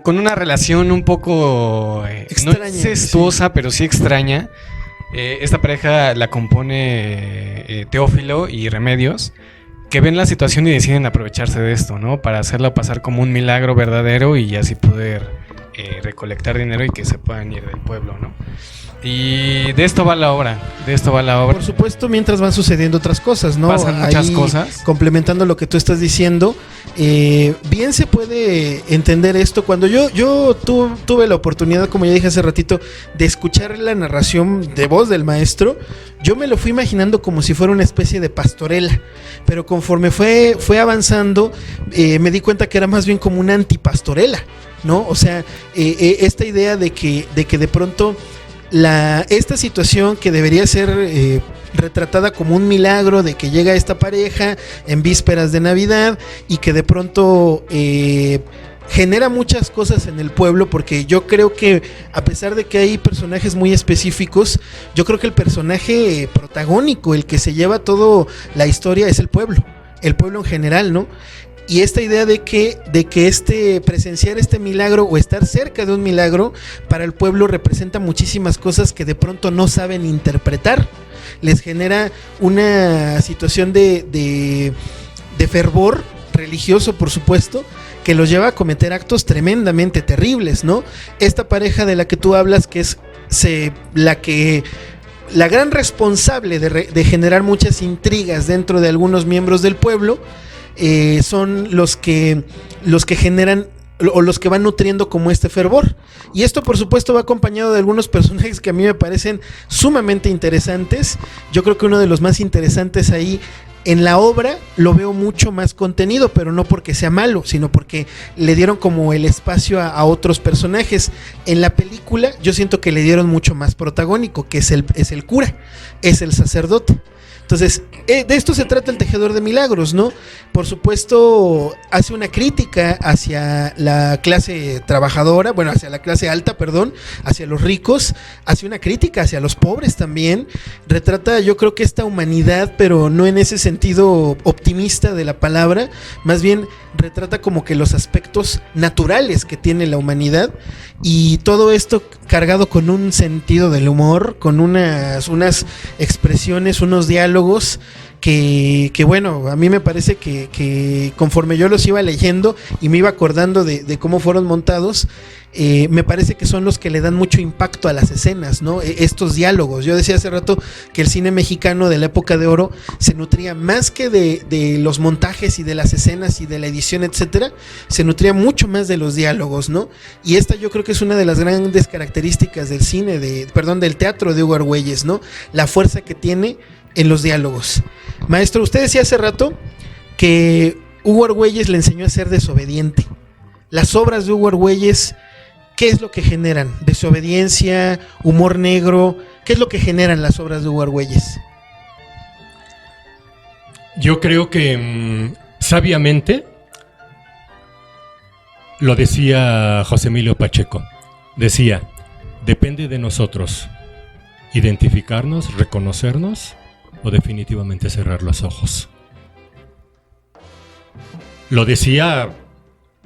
con una relación un poco extraña, no incestuosa, sí, pero sí extraña. Esta pareja la compone Teófilo y Remedios, que ven la situación y deciden aprovecharse de esto, ¿no? Para hacerla pasar como un milagro verdadero y así poder recolectar dinero y que se puedan ir del pueblo, ¿no? Y de esto va la obra, Por supuesto, mientras van sucediendo otras cosas, ¿no? Pasan muchas cosas. Complementando lo que tú estás diciendo, bien se puede entender esto. Cuando yo tuve la oportunidad, como ya dije hace ratito, de escuchar la narración de voz del maestro, yo me lo fui imaginando como si fuera una especie de pastorela, pero conforme fue avanzando, me di cuenta que era más bien como una antipastorela, ¿no? O sea, esta idea de que de pronto esta situación que debería ser retratada como un milagro de que llega esta pareja en vísperas de Navidad y que de pronto genera muchas cosas en el pueblo, porque yo creo que a pesar de que hay personajes muy específicos, yo creo que el personaje protagónico, el que se lleva toda la historia, es el pueblo en general, ¿no? Y esta idea de que presenciar este milagro o estar cerca de un milagro para el pueblo representa muchísimas cosas que de pronto no saben interpretar. Les genera una situación de fervor religioso, por supuesto, que los lleva a cometer actos tremendamente terribles, ¿no? Esta pareja de la que tú hablas, que es la gran responsable de generar muchas intrigas dentro de algunos miembros del pueblo, son los que generan o los que van nutriendo como este fervor. Y esto por supuesto va acompañado de algunos personajes que a mí me parecen sumamente interesantes. Yo creo que uno de los más interesantes ahí en la obra lo veo mucho más contenido, pero no porque sea malo, sino porque le dieron como el espacio a otros personajes. En la película yo siento que le dieron mucho más protagónico, que es el cura, es el sacerdote. Entonces, de esto se trata El Tejedor de Milagros, ¿no? Por supuesto, hace una crítica hacia la clase trabajadora, bueno, hacia la clase alta, perdón, hacia los ricos, hace una crítica hacia los pobres también. Retrata, yo creo que esta humanidad, pero no en ese sentido optimista de la palabra, más bien retrata como que los aspectos naturales que tiene la humanidad, y todo esto cargado con un sentido del humor, con unas expresiones, unos diálogos que bueno, a mí me parece que conforme yo los iba leyendo y me iba acordando de cómo fueron montados, me parece que son los que le dan mucho impacto a las escenas, ¿no? Estos diálogos. Yo decía hace rato que el cine mexicano de la época de oro se nutría más que de los montajes y de las escenas y de la edición, etcétera, se nutría mucho más de los diálogos, ¿no? Y esta yo creo que es una de las grandes características del cine, del teatro de Hugo Argüelles, ¿no? La fuerza que tiene en los diálogos. Maestro, usted decía hace rato que Hugo Argüelles le enseñó a ser desobediente. Las obras de Hugo Argüelles, ¿qué es lo que generan? Desobediencia, humor negro. ¿Qué es lo que generan las obras de Hugo Argüelles? Yo creo que sabiamente lo decía José Emilio Pacheco. Decía, depende de nosotros identificarnos, reconocernos o definitivamente cerrar los ojos. Lo decía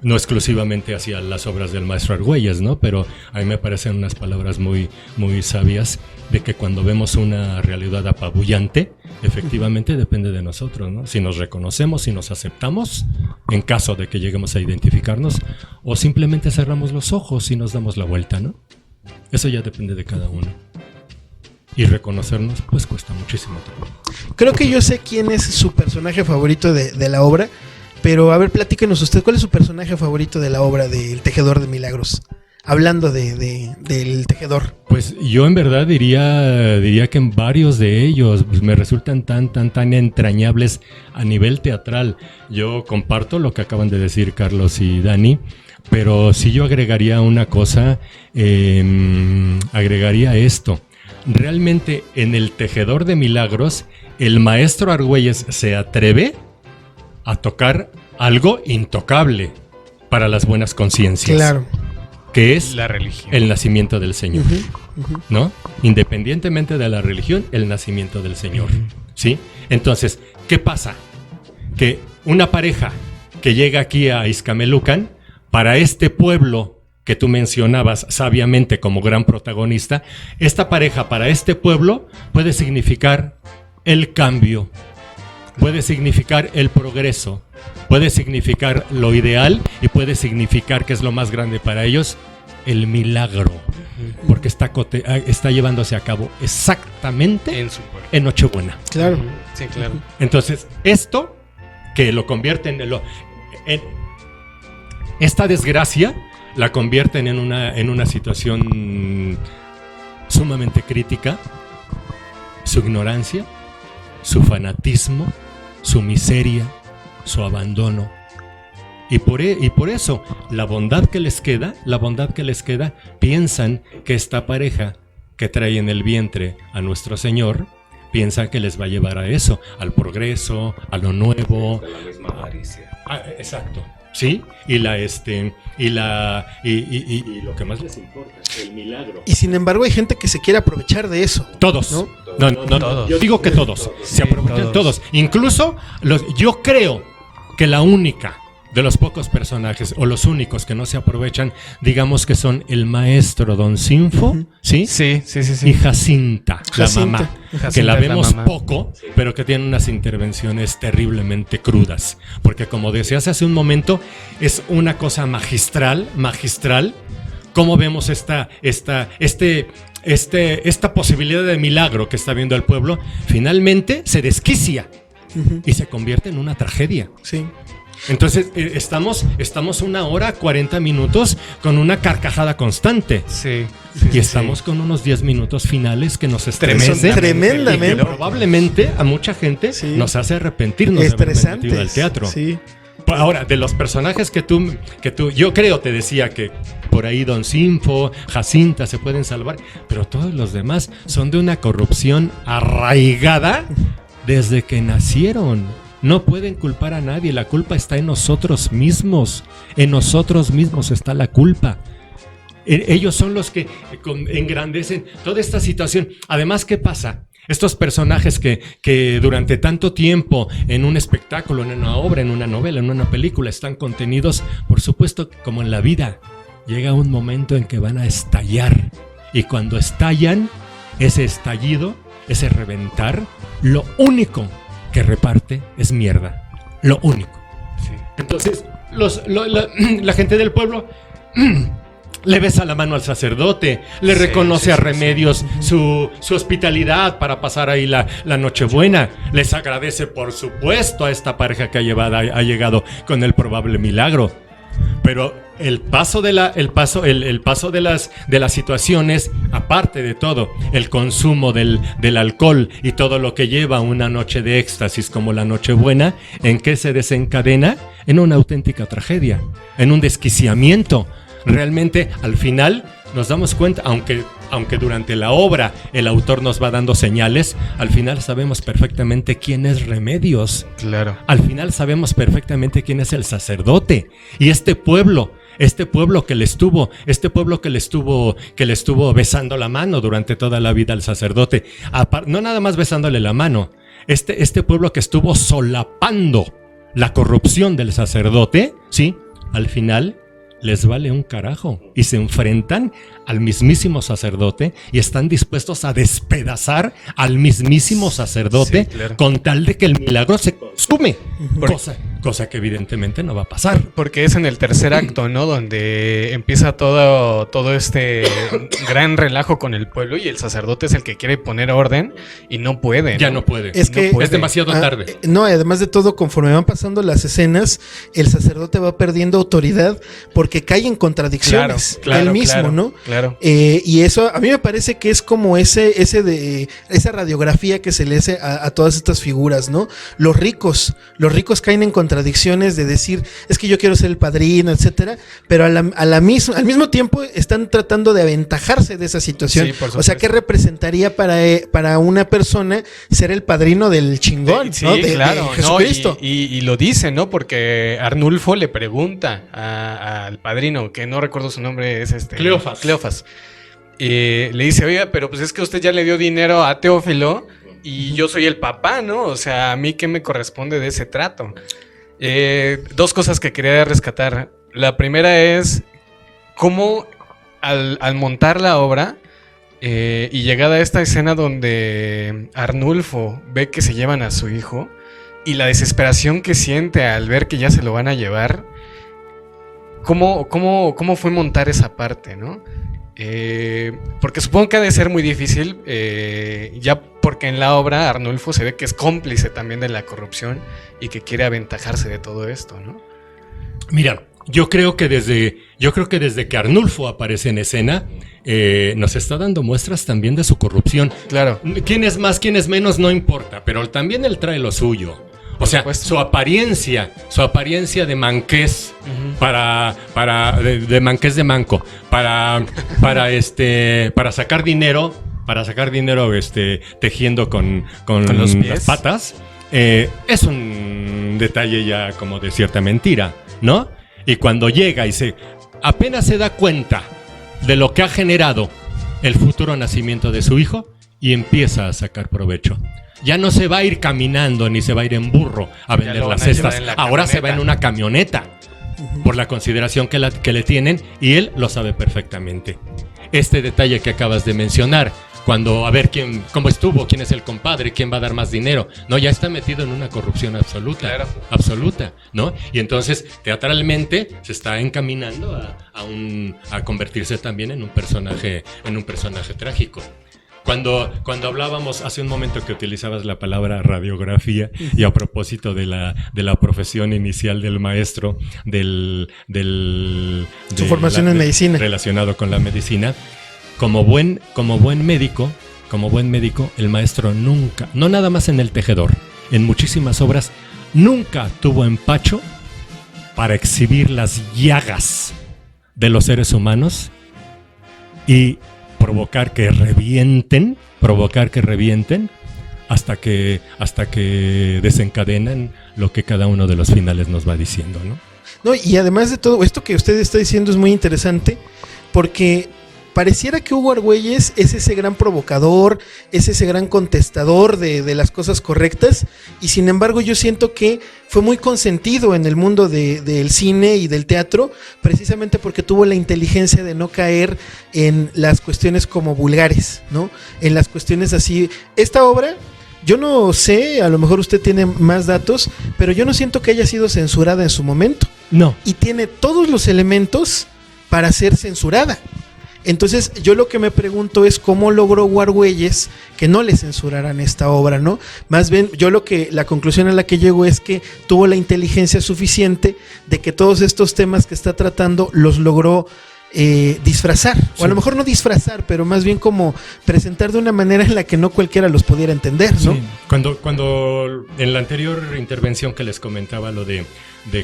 no exclusivamente hacia las obras del maestro Argüelles, ¿no? Pero a mí me parecen unas palabras muy, muy sabias de que cuando vemos una realidad apabullante, efectivamente depende de nosotros, ¿no? Si nos reconocemos, si nos aceptamos, en caso de que lleguemos a identificarnos, o simplemente cerramos los ojos y nos damos la vuelta, ¿no? Eso ya depende de cada uno. Y reconocernos, pues cuesta muchísimo trabajo. Creo que yo sé quién es su personaje favorito de la obra, pero a ver, platíquenos usted, ¿cuál es su personaje favorito de la obra de El Tejedor de Milagros? Hablando del tejedor. Pues yo en verdad diría que en varios de ellos pues, me resultan tan entrañables a nivel teatral. Yo comparto lo que acaban de decir Carlos y Dani, pero si yo agregaría una cosa, agregaría esto. Realmente en El Tejedor de Milagros, el maestro Argüelles se atreve a tocar algo intocable para las buenas conciencias. Claro. Que es la religión, el nacimiento del Señor, ¿no? Independientemente de la religión, el nacimiento del Señor, ¿sí? Entonces, ¿qué pasa? Que una pareja que llega aquí a Izcamelucan, para este pueblo que tú mencionabas sabiamente como gran protagonista, esta pareja para este pueblo puede significar el cambio, puede significar el progreso, puede significar lo ideal y puede significar, que es lo más grande para ellos, el milagro, porque está llevándose a cabo exactamente en Nochebuena. Claro. Sí, claro. Entonces, esto que lo convierte en esta desgracia la convierten en una situación sumamente crítica, su ignorancia, su fanatismo, su miseria, su abandono. Y por eso, la bondad que les queda, piensan que esta pareja que trae en el vientre a nuestro Señor, piensan que les va a llevar a eso, al progreso, a lo nuevo. De la misma avaricia. Exacto. Sí, y lo que más les importa, el milagro. Y sin embargo hay gente que se quiere aprovechar de eso. Todos. ¿No? No. Todos. Yo digo que todos. Sí, se aprovechan todos. Incluso yo creo que la única de los pocos personajes, o los únicos que no se aprovechan, digamos que son el maestro Don Sinfo, ¿sí? Sí. Y Jacinta, la mamá, Jacinta que la es la vemos mamá. poco, pero que tiene unas intervenciones terriblemente crudas. Porque como decías hace un momento, es una cosa magistral, cómo vemos esta posibilidad de milagro que está viendo el pueblo, finalmente se desquicia y se convierte en una tragedia. Sí. Entonces, estamos 1 hora, 40 minutos con una carcajada constante. Sí. Y estamos con unos 10 minutos finales que nos estremecen. Tremendamente. Y que probablemente a mucha gente nos hace arrepentirnos de haber metido al teatro. Sí. Ahora, de los personajes que tú, yo creo, te decía que por ahí Don Sinfo, Jacinta se pueden salvar, pero todos los demás son de una corrupción arraigada desde que nacieron. No pueden culpar a nadie, la culpa está en nosotros mismos. En nosotros mismos está la culpa. Ellos son los que engrandecen toda esta situación. Además, ¿qué pasa? Estos personajes que durante tanto tiempo en un espectáculo, en una obra, en una novela, en una película están contenidos, por supuesto, como en la vida, llega un momento en que van a estallar. Y cuando estallan, ese estallido, ese reventar, lo único que reparte es mierda. Lo único. Sí. Entonces, la gente del pueblo le besa la mano al sacerdote, le reconoce a Remedios su hospitalidad para pasar ahí la Nochebuena. Les agradece, por supuesto, a esta pareja que ha llegado con el probable milagro. Pero el paso de las situaciones, aparte de todo, el consumo del alcohol y todo lo que lleva una noche de éxtasis como la Nochebuena, ¿en qué se desencadena? En una auténtica tragedia, en un desquiciamiento. Realmente, al final, nos damos cuenta, aunque durante la obra el autor nos va dando señales, al final sabemos perfectamente quién es Remedios. Claro. Al final sabemos perfectamente quién es el sacerdote. Y este pueblo que le estuvo besando la mano durante toda la vida al sacerdote, no nada más besándole la mano, este pueblo que estuvo solapando la corrupción del sacerdote, ¿sí? Al final les vale un carajo y se enfrentan al mismísimo sacerdote y están dispuestos a despedazar al mismísimo sacerdote, claro, con tal de que el milagro se consume, cosa que evidentemente no va a pasar. Porque es en el tercer acto, ¿no? Donde empieza todo este gran relajo con el pueblo y el sacerdote es el que quiere poner orden y no puede, ¿no? Ya no puede. Es demasiado tarde. No, además de todo, conforme van pasando las escenas, el sacerdote va perdiendo autoridad porque cae en contradicciones él mismo, ¿no? Claro. Y eso a mí me parece que es como esa radiografía que se le hace a todas estas figuras, ¿no? Los ricos caen en contradicciones de decir, es que yo quiero ser el padrino, etcétera, pero al mismo tiempo están tratando de aventajarse de esa situación. Sí, o sea, ¿qué representaría para una persona ser el padrino del chingón? Sí, ¿no? claro. De Jesucristo. No, y lo dice, ¿no? Porque Arnulfo le pregunta al padrino, que no recuerdo su nombre, es Cleofas. Le dice, oiga, pero pues es que usted ya le dio dinero a Teófilo y yo soy el papá, ¿no? O sea, ¿a mí qué me corresponde de ese trato? Dos cosas que quería rescatar. La primera es cómo al montar la obra y llegada a esta escena donde Arnulfo ve que se llevan a su hijo y la desesperación que siente al ver que ya se lo van a llevar, ¿cómo fue montar esa parte, ¿no? Porque supongo que ha de ser muy difícil, ya porque en la obra Arnulfo se ve que es cómplice también de la corrupción y que quiere aventajarse de todo esto, ¿no? Mira, yo creo que desde que Arnulfo aparece en escena, nos está dando muestras también de su corrupción. Claro. Quién es más, quién es menos, no importa, pero también él trae lo suyo. O sea, su apariencia de manqués, uh-huh, de manqués de manco, para sacar dinero, tejiendo con los pies, las patas, es un detalle ya como de cierta mentira, ¿no? Y cuando llega apenas se da cuenta de lo que ha generado el futuro nacimiento de su hijo y empieza a sacar provecho. Ya no se va a ir caminando ni se va a ir en burro a vender las cestas. Ahora se va en una camioneta, por la consideración que le tienen, y él lo sabe perfectamente. Este detalle que acabas de mencionar, cuando a ver cómo estuvo, quién es el compadre, quién va a dar más dinero, no, ya está metido en una corrupción absoluta, claro, absoluta, ¿no? Y entonces teatralmente se está encaminando a convertirse también en un personaje trágico. Cuando hablábamos hace un momento que utilizabas la palabra radiografía y a propósito de la profesión inicial del maestro, su formación en medicina, relacionado con la medicina, como buen médico, el maestro nunca, no nada más en El Tejedor, en muchísimas obras, nunca tuvo empacho para exhibir las llagas de los seres humanos y provocar que revienten hasta que desencadenan lo que cada uno de los finales nos va diciendo, ¿no? No, y además de todo, esto que usted está diciendo es muy interesante, porque pareciera que Hugo Argüelles es ese gran provocador, es ese gran contestador de las cosas correctas, y sin embargo yo siento que fue muy consentido en el mundo del cine y del teatro, precisamente porque tuvo la inteligencia de no caer en las cuestiones como vulgares, ¿no? En las cuestiones así. Esta obra, yo no sé, a lo mejor usted tiene más datos, pero yo no siento que haya sido censurada en su momento. No. Y tiene todos los elementos para ser censurada. Entonces, yo lo que me pregunto es cómo logró Argüelles que no le censuraran esta obra, ¿no? Más bien, la conclusión a la que llego es que tuvo la inteligencia suficiente de que todos estos temas que está tratando los logró disfrazar, sí. O a lo mejor no disfrazar, pero más bien como presentar de una manera en la que no cualquiera los pudiera entender, ¿no? Sí. Cuando en la anterior intervención que les comentaba lo de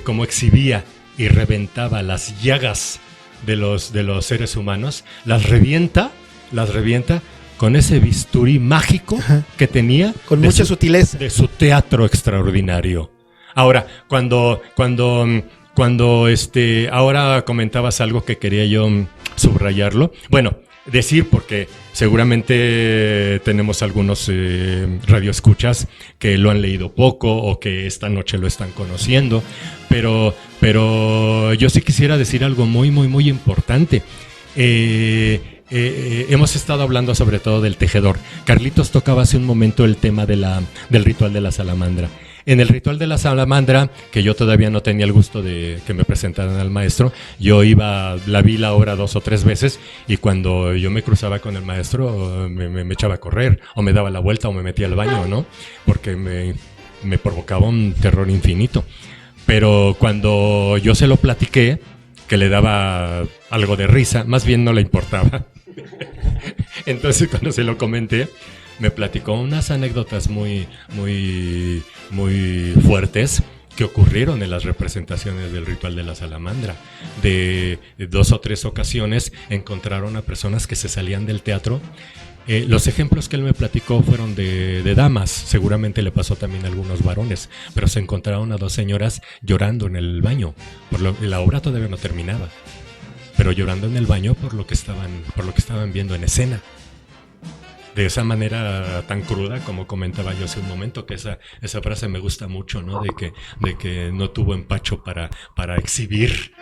cómo exhibía y reventaba las llagas de los seres humanos, las revienta con ese bisturí mágico, ajá, que tenía, con mucha sutileza, de su teatro extraordinario. Ahora, cuando ahora comentabas algo que quería yo subrayarlo, bueno, decir, porque seguramente tenemos algunos radioescuchas que lo han leído poco o que esta noche lo están conociendo, pero yo sí quisiera decir algo muy, muy, muy importante. Hemos estado hablando sobre todo del tejedor. Carlitos tocaba hace un momento el tema del ritual de la salamandra. En el ritual de la salamandra, que yo todavía no tenía el gusto de que me presentaran al maestro, yo vi la obra 2 o 3 veces, y cuando yo me cruzaba con el maestro me echaba a correr, o me daba la vuelta, o me metía al baño, ¿no? Porque me provocaba un terror infinito. Pero cuando yo se lo platiqué, que le daba algo de risa, más bien no le importaba. Entonces, cuando se lo comenté, me platicó unas anécdotas muy, muy, muy fuertes que ocurrieron en las representaciones del ritual de la salamandra. De 2 o 3 ocasiones encontraron a personas que se salían del teatro. Los ejemplos que él me platicó fueron de damas, seguramente le pasó también a algunos varones, pero se encontraron a 2 señoras llorando en el baño. La obra todavía no terminaba, pero llorando en el baño por lo que estaban viendo en escena. De esa manera tan cruda, como comentaba yo hace un momento, que esa frase me gusta mucho, ¿no? De que no tuvo empacho para exhibir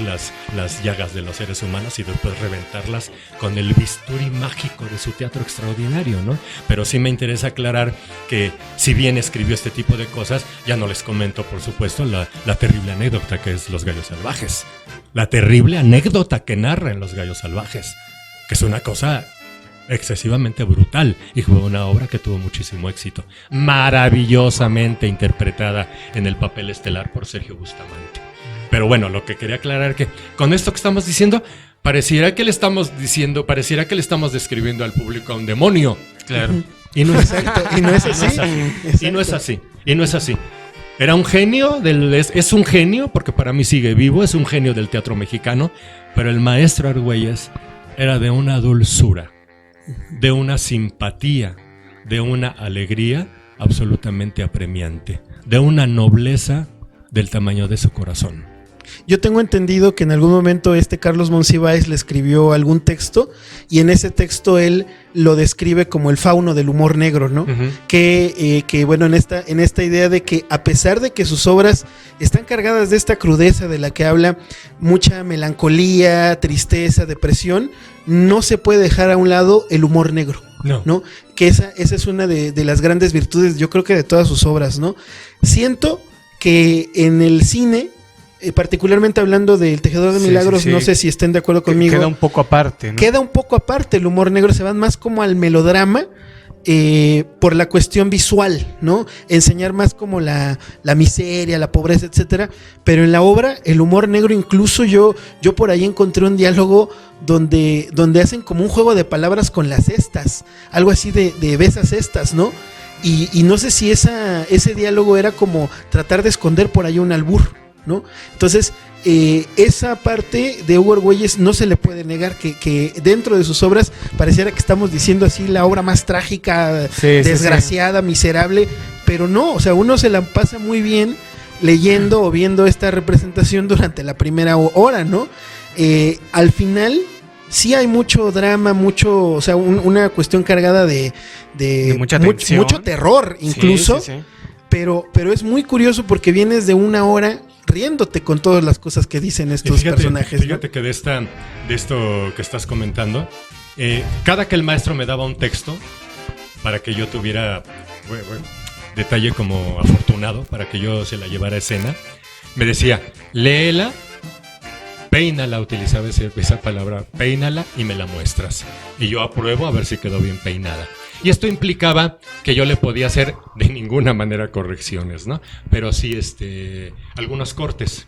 las llagas de los seres humanos y después reventarlas con el bisturí mágico de su teatro extraordinario, ¿no? Pero sí me interesa aclarar que si bien escribió este tipo de cosas, ya no les comento, por supuesto, la terrible anécdota que es Los Gallos Salvajes. La terrible anécdota que narra en Los Gallos Salvajes, que es una cosa excesivamente brutal, y fue una obra que tuvo muchísimo éxito, maravillosamente interpretada en el papel estelar por Sergio Bustamante. Pero bueno, lo que quería aclarar que con esto que estamos diciendo, pareciera que le estamos describiendo al público a un demonio. Claro. Y no es exacto, y no es así. Y no es así. Era un genio, es un genio, porque para mí sigue vivo, es un genio del teatro mexicano, pero el maestro Argüelles era de una dulzura, de una simpatía, de una alegría absolutamente apremiante, de una nobleza del tamaño de su corazón. Yo tengo entendido que en algún momento Carlos Monsiváis le escribió algún texto, y en ese texto él lo describe como el fauno del humor negro, ¿no? Uh-huh. Que bueno, en esta idea de que a pesar de que sus obras están cargadas de esta crudeza de la que habla, mucha melancolía, tristeza, depresión, no se puede dejar a un lado el humor negro, ¿no? Que esa es una de las grandes virtudes, yo creo que de todas sus obras, ¿no? Siento que en el cine particularmente hablando del Tejedor de Milagros, no sé si estén de acuerdo conmigo. Queda un poco aparte, ¿no? Queda un poco aparte el humor negro, se van más como al melodrama. Por la cuestión visual, ¿no? Enseñar más como la miseria, la pobreza, etcétera. Pero en la obra, el humor negro, incluso yo por ahí encontré un diálogo donde hacen como un juego de palabras con las cestas, algo así de besas cestas, ¿no? Y no sé si ese diálogo era como tratar de esconder por ahí un albur, ¿no? Entonces, esa parte de Hugo Argüelles no se le puede negar que dentro de sus obras pareciera que estamos diciendo así la obra más trágica, desgraciada, miserable, pero no, o sea, uno se la pasa muy bien leyendo o viendo esta representación durante la primera hora, ¿no? Al final sí hay mucho drama, o sea, una cuestión cargada de mucha tensión, mucho terror incluso, pero es muy curioso porque vienes de una hora riéndote con todas las cosas que dicen estos personajes. Fíjate, ¿no? Que de esto que estás comentando, cada que el maestro me daba un texto para que yo tuviera detalle como afortunado, para que yo se la llevara a escena, me decía, léela, peínala, utilizaba esa palabra, peínala y me la muestras. Y yo apruebo a ver si quedó bien peinada. Y esto implicaba que yo le podía hacer de ninguna manera correcciones, ¿no? Pero sí algunos cortes.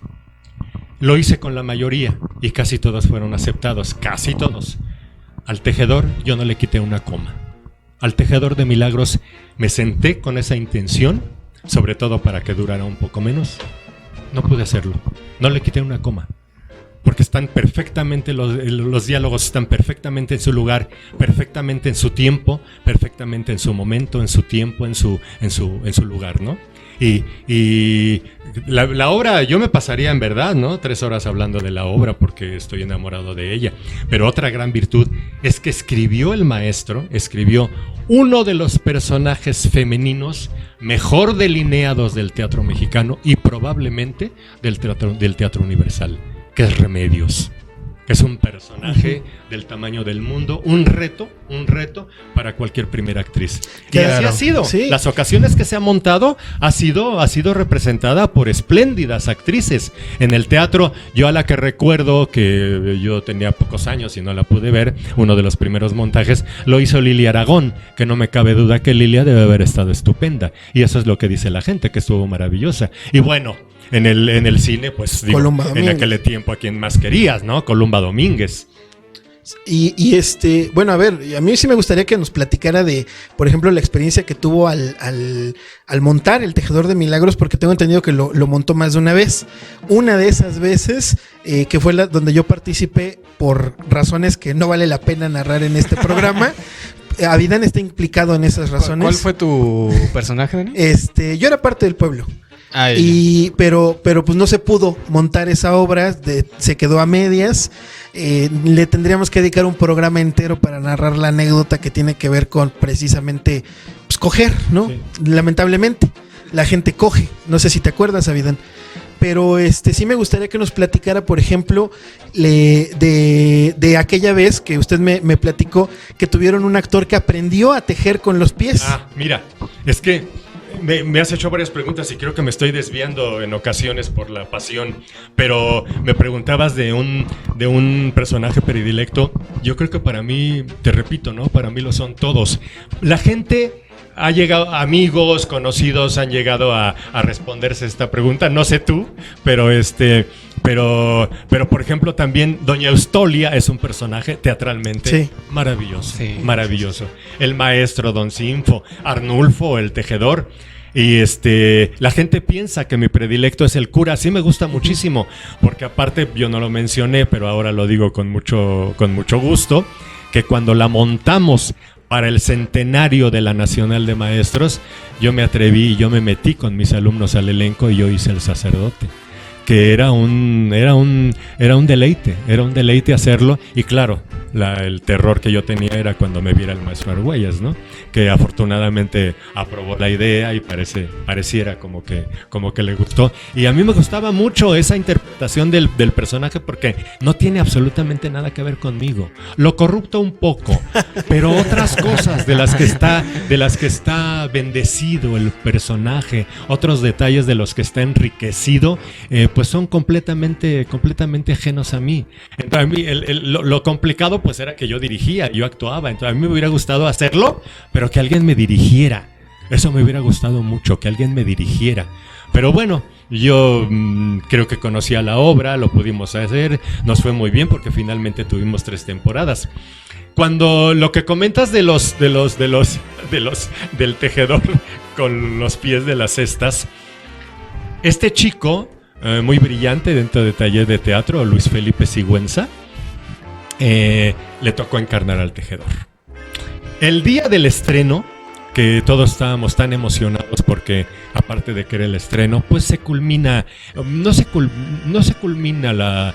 Lo hice con la mayoría y casi todos fueron aceptados, casi todos. Al Tejedor yo no le quité una coma. Al Tejedor de Milagros me senté con esa intención, sobre todo para que durara un poco menos. No pude hacerlo, no le quité una coma. Porque están perfectamente, los diálogos están perfectamente en su lugar, perfectamente en su tiempo, perfectamente en su momento, en su tiempo, en su lugar, ¿no? Y la obra, yo me pasaría en verdad, ¿no? 3 horas hablando de la obra porque estoy enamorado de ella. Pero otra gran virtud es que escribió uno de los personajes femeninos mejor delineados del teatro mexicano y probablemente del teatro universal, que es Remedios. Es un personaje del tamaño del mundo, un reto para cualquier primera actriz. Y así ha sido. Sí. Las ocasiones que se ha montado ha sido representada por espléndidas actrices. En el teatro, yo a la que recuerdo, que yo tenía pocos años y no la pude ver, uno de los primeros montajes lo hizo Lilia Aragón, que no me cabe duda que Lilia debe haber estado estupenda. Y eso es lo que dice la gente, que estuvo maravillosa. Y bueno, en el cine, pues digo, en aquel tiempo a quien más querías, ¿no? Columba Domínguez. Y bueno, a ver, a mí sí me gustaría que nos platicara de, por ejemplo, la experiencia que tuvo al montar el Tejedor de Milagros, porque tengo entendido que lo montó más de una vez. Una de esas veces, que fue donde yo participé por razones que no vale la pena narrar en este programa. Avidán está implicado en esas razones. ¿Cuál fue tu personaje, Dani? Yo era parte del pueblo. Pero pues no se pudo montar esa obra, se quedó a medias. Le tendríamos que dedicar un programa entero para narrar la anécdota que tiene que ver con precisamente pues, coger, ¿no? Sí. Lamentablemente, la gente coge. No sé si te acuerdas, Avidán. Pero sí me gustaría que nos platicara, por ejemplo, de aquella vez que usted me platicó que tuvieron un actor que aprendió a tejer con los pies. Mira, es que me has hecho varias preguntas y creo que me estoy desviando en ocasiones por la pasión, pero me preguntabas de un personaje predilecto. Yo creo que para mí, te repito, ¿no? Para mí lo son todos. La gente ha llegado, amigos, conocidos han llegado a responderse esta pregunta. No sé tú, pero por ejemplo también Doña Eustolia es un personaje teatralmente maravilloso, maravilloso. El maestro Don Sinfo, Arnulfo, el tejedor. Y la gente piensa que mi predilecto es el cura. Sí me gusta muchísimo, porque aparte yo no lo mencioné, pero ahora lo digo con mucho gusto, que cuando la montamos para el centenario de la Nacional de Maestros, yo me atreví y yo me metí con mis alumnos al elenco y yo hice el sacerdote, que era un deleite hacerlo. Y claro, el terror que yo tenía era cuando me viera el maestro Argüelles, ¿no? Que afortunadamente aprobó la idea y pareciera como que le gustó. Y a mí me gustaba mucho esa interpretación del personaje, porque no tiene absolutamente nada que ver conmigo. Lo corrupto un poco, pero otras cosas de las que está bendecido el personaje, otros detalles de los que está enriquecido, pues son completamente ajenos a mí. Entonces a mí lo complicado pues era que yo dirigía, yo actuaba, entonces a mí me hubiera gustado hacerlo, pero que alguien me dirigiera. Eso me hubiera gustado mucho, que alguien me dirigiera. Pero bueno, yo creo que conocía la obra, lo pudimos hacer, nos fue muy bien porque finalmente tuvimos 3 temporadas. Cuando lo que comentas del tejedor con los pies de las cestas, este chico, muy brillante dentro de taller de teatro, Luis Felipe Sigüenza, le tocó encarnar al tejedor. El día del estreno, que todos estábamos tan emocionados porque aparte de que era el estreno, pues se culmina, no se culmina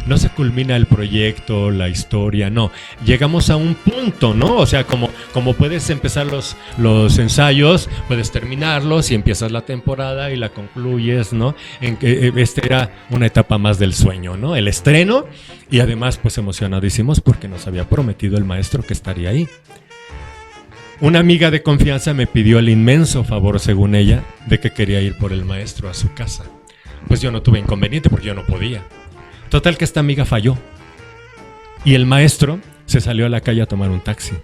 no se culmina el proyecto, la historia, no. Llegamos a un punto, ¿no? O sea, como puedes empezar los ensayos, puedes terminarlos y empiezas la temporada y la concluyes, ¿no? En que era una etapa más del sueño, ¿no? El estreno y además pues emocionadísimos porque nos había prometido el maestro que estaría ahí. Una amiga de confianza me pidió el inmenso favor, según ella, de que quería ir por el maestro a su casa. Pues yo no tuve inconveniente porque yo no podía. Total que esta amiga falló. Y el maestro se salió a la calle a tomar un taxi.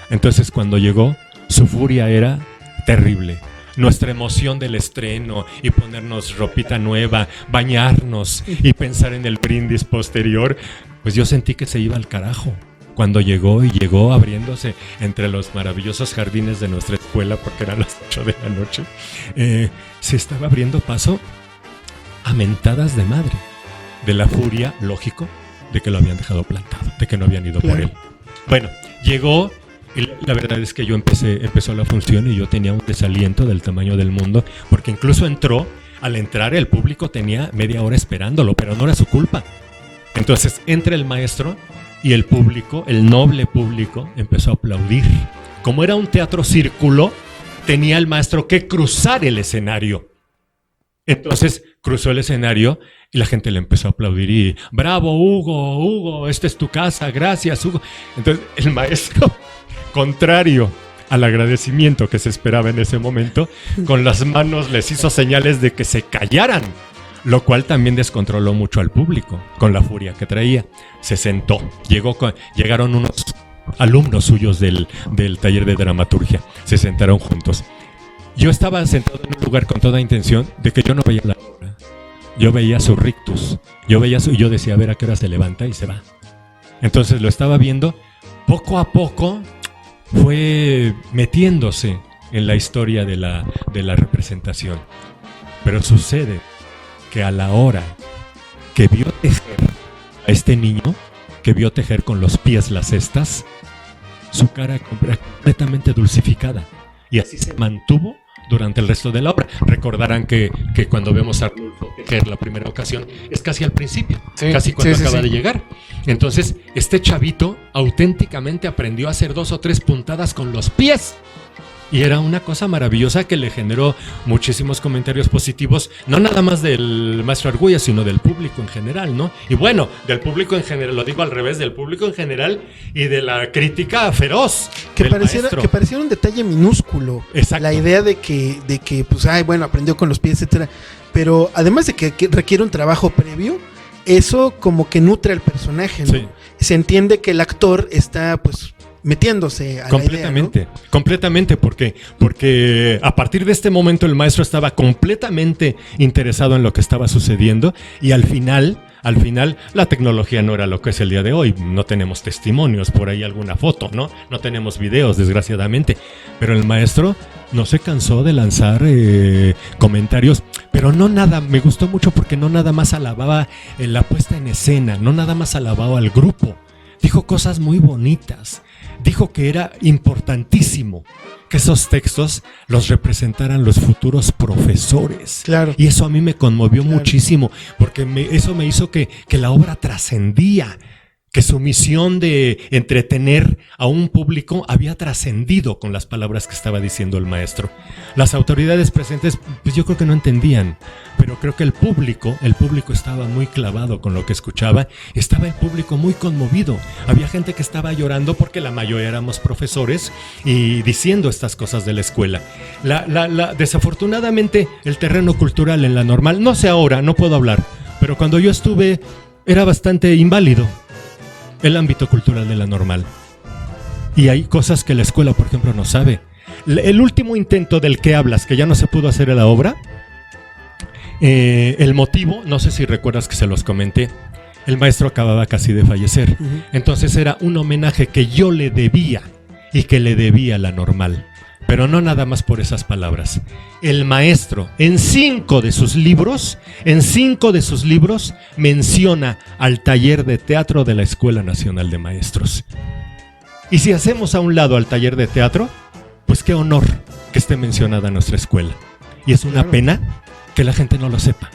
Entonces cuando llegó, su furia era terrible. Nuestra emoción del estreno y ponernos ropita nueva, bañarnos y pensar en el brindis posterior, pues yo sentí que se iba al carajo. Cuando llegó abriéndose entre los maravillosos jardines de nuestra escuela, porque eran las 8 de la noche, se estaba abriendo paso a mentadas de madre, de la furia, lógico, de que lo habían dejado plantado, de que no habían ido por él. Bueno, llegó y la verdad es que empezó la función y yo tenía un desaliento del tamaño del mundo, porque incluso al entrar el público tenía media hora esperándolo, pero no era su culpa. Entonces entra el maestro y el público, el noble público, empezó a aplaudir. Como era un teatro círculo, tenía el maestro que cruzar el escenario. Entonces cruzó el escenario y la gente le empezó a aplaudir y ¡bravo, Hugo! ¡Esta es tu casa! ¡Gracias, Hugo! Entonces el maestro, contrario al agradecimiento que se esperaba en ese momento, con las manos les hizo señales de que se callaran, lo cual también descontroló mucho al público con la furia que traía. Se sentó, llegaron unos alumnos suyos del taller de dramaturgia, se sentaron juntos. Yo estaba sentado en un lugar con toda intención de que yo no veía la obra. Yo veía su rictus, y yo decía, a ver a qué hora se levanta y se va. Entonces lo estaba viendo, poco a poco fue metiéndose en la historia de la representación. Pero sucede que a la hora que vio tejer a este niño, que vio tejer con los pies las cestas, su cara completamente dulcificada. Y así se mantuvo durante el resto de la obra. Recordarán que cuando vemos a Arnulfo tejer la primera ocasión, es casi al principio, casi cuando acaba de llegar. Entonces, este chavito auténticamente aprendió a hacer 2 o 3 puntadas con los pies. Y era una cosa maravillosa que le generó muchísimos comentarios positivos, no nada más del maestro Argüelles, sino del público en general, ¿no? Y bueno, del público en general, lo digo al revés, del público en general y de la crítica feroz que del pareciera un detalle minúsculo. Exacto. La idea de que pues, aprendió con los pies, etcétera. Pero además de que requiere un trabajo previo, eso como que nutre al personaje, ¿no? Sí. Se entiende que el actor está, pues, metiéndose a la idea, ¿no? Completamente, porque a partir de este momento el maestro estaba completamente interesado en lo que estaba sucediendo y al final la tecnología no era lo que es el día de hoy. No tenemos testimonios, por ahí alguna foto, ¿no? No tenemos videos, desgraciadamente. Pero el maestro no se cansó de lanzar comentarios, pero no nada, me gustó mucho porque no nada más alababa la puesta en escena, no nada más alababa al grupo. Dijo cosas muy bonitas. Dijo que era importantísimo que esos textos los representaran los futuros profesores. Claro. Y eso a mí me conmovió muchísimo, porque eso me hizo que la obra trascendía, que su misión de entretener a un público había trascendido con las palabras que estaba diciendo el maestro. Las autoridades presentes, pues yo creo que no entendían, pero creo que el público estaba muy clavado con lo que escuchaba, estaba el público muy conmovido. Había gente que estaba llorando porque la mayoría éramos profesores y diciendo estas cosas de la escuela. Desafortunadamente, el terreno cultural en la normal, no sé ahora, no puedo hablar, pero cuando yo estuve era bastante inválido el ámbito cultural de la normal. Y hay cosas que la escuela, por ejemplo, no sabe. El último intento del que hablas, que ya no se pudo hacer en la obra, el motivo, no sé si recuerdas que se los comenté, el maestro acababa casi de fallecer. Entonces era un homenaje que yo le debía y que le debía a la normal. Pero no nada más por esas palabras. El maestro, en 5 de sus libros, menciona al taller de teatro de la Escuela Nacional de Maestros. Y si hacemos a un lado al taller de teatro, pues qué honor que esté mencionada nuestra escuela. Y es una pena que la gente no lo sepa.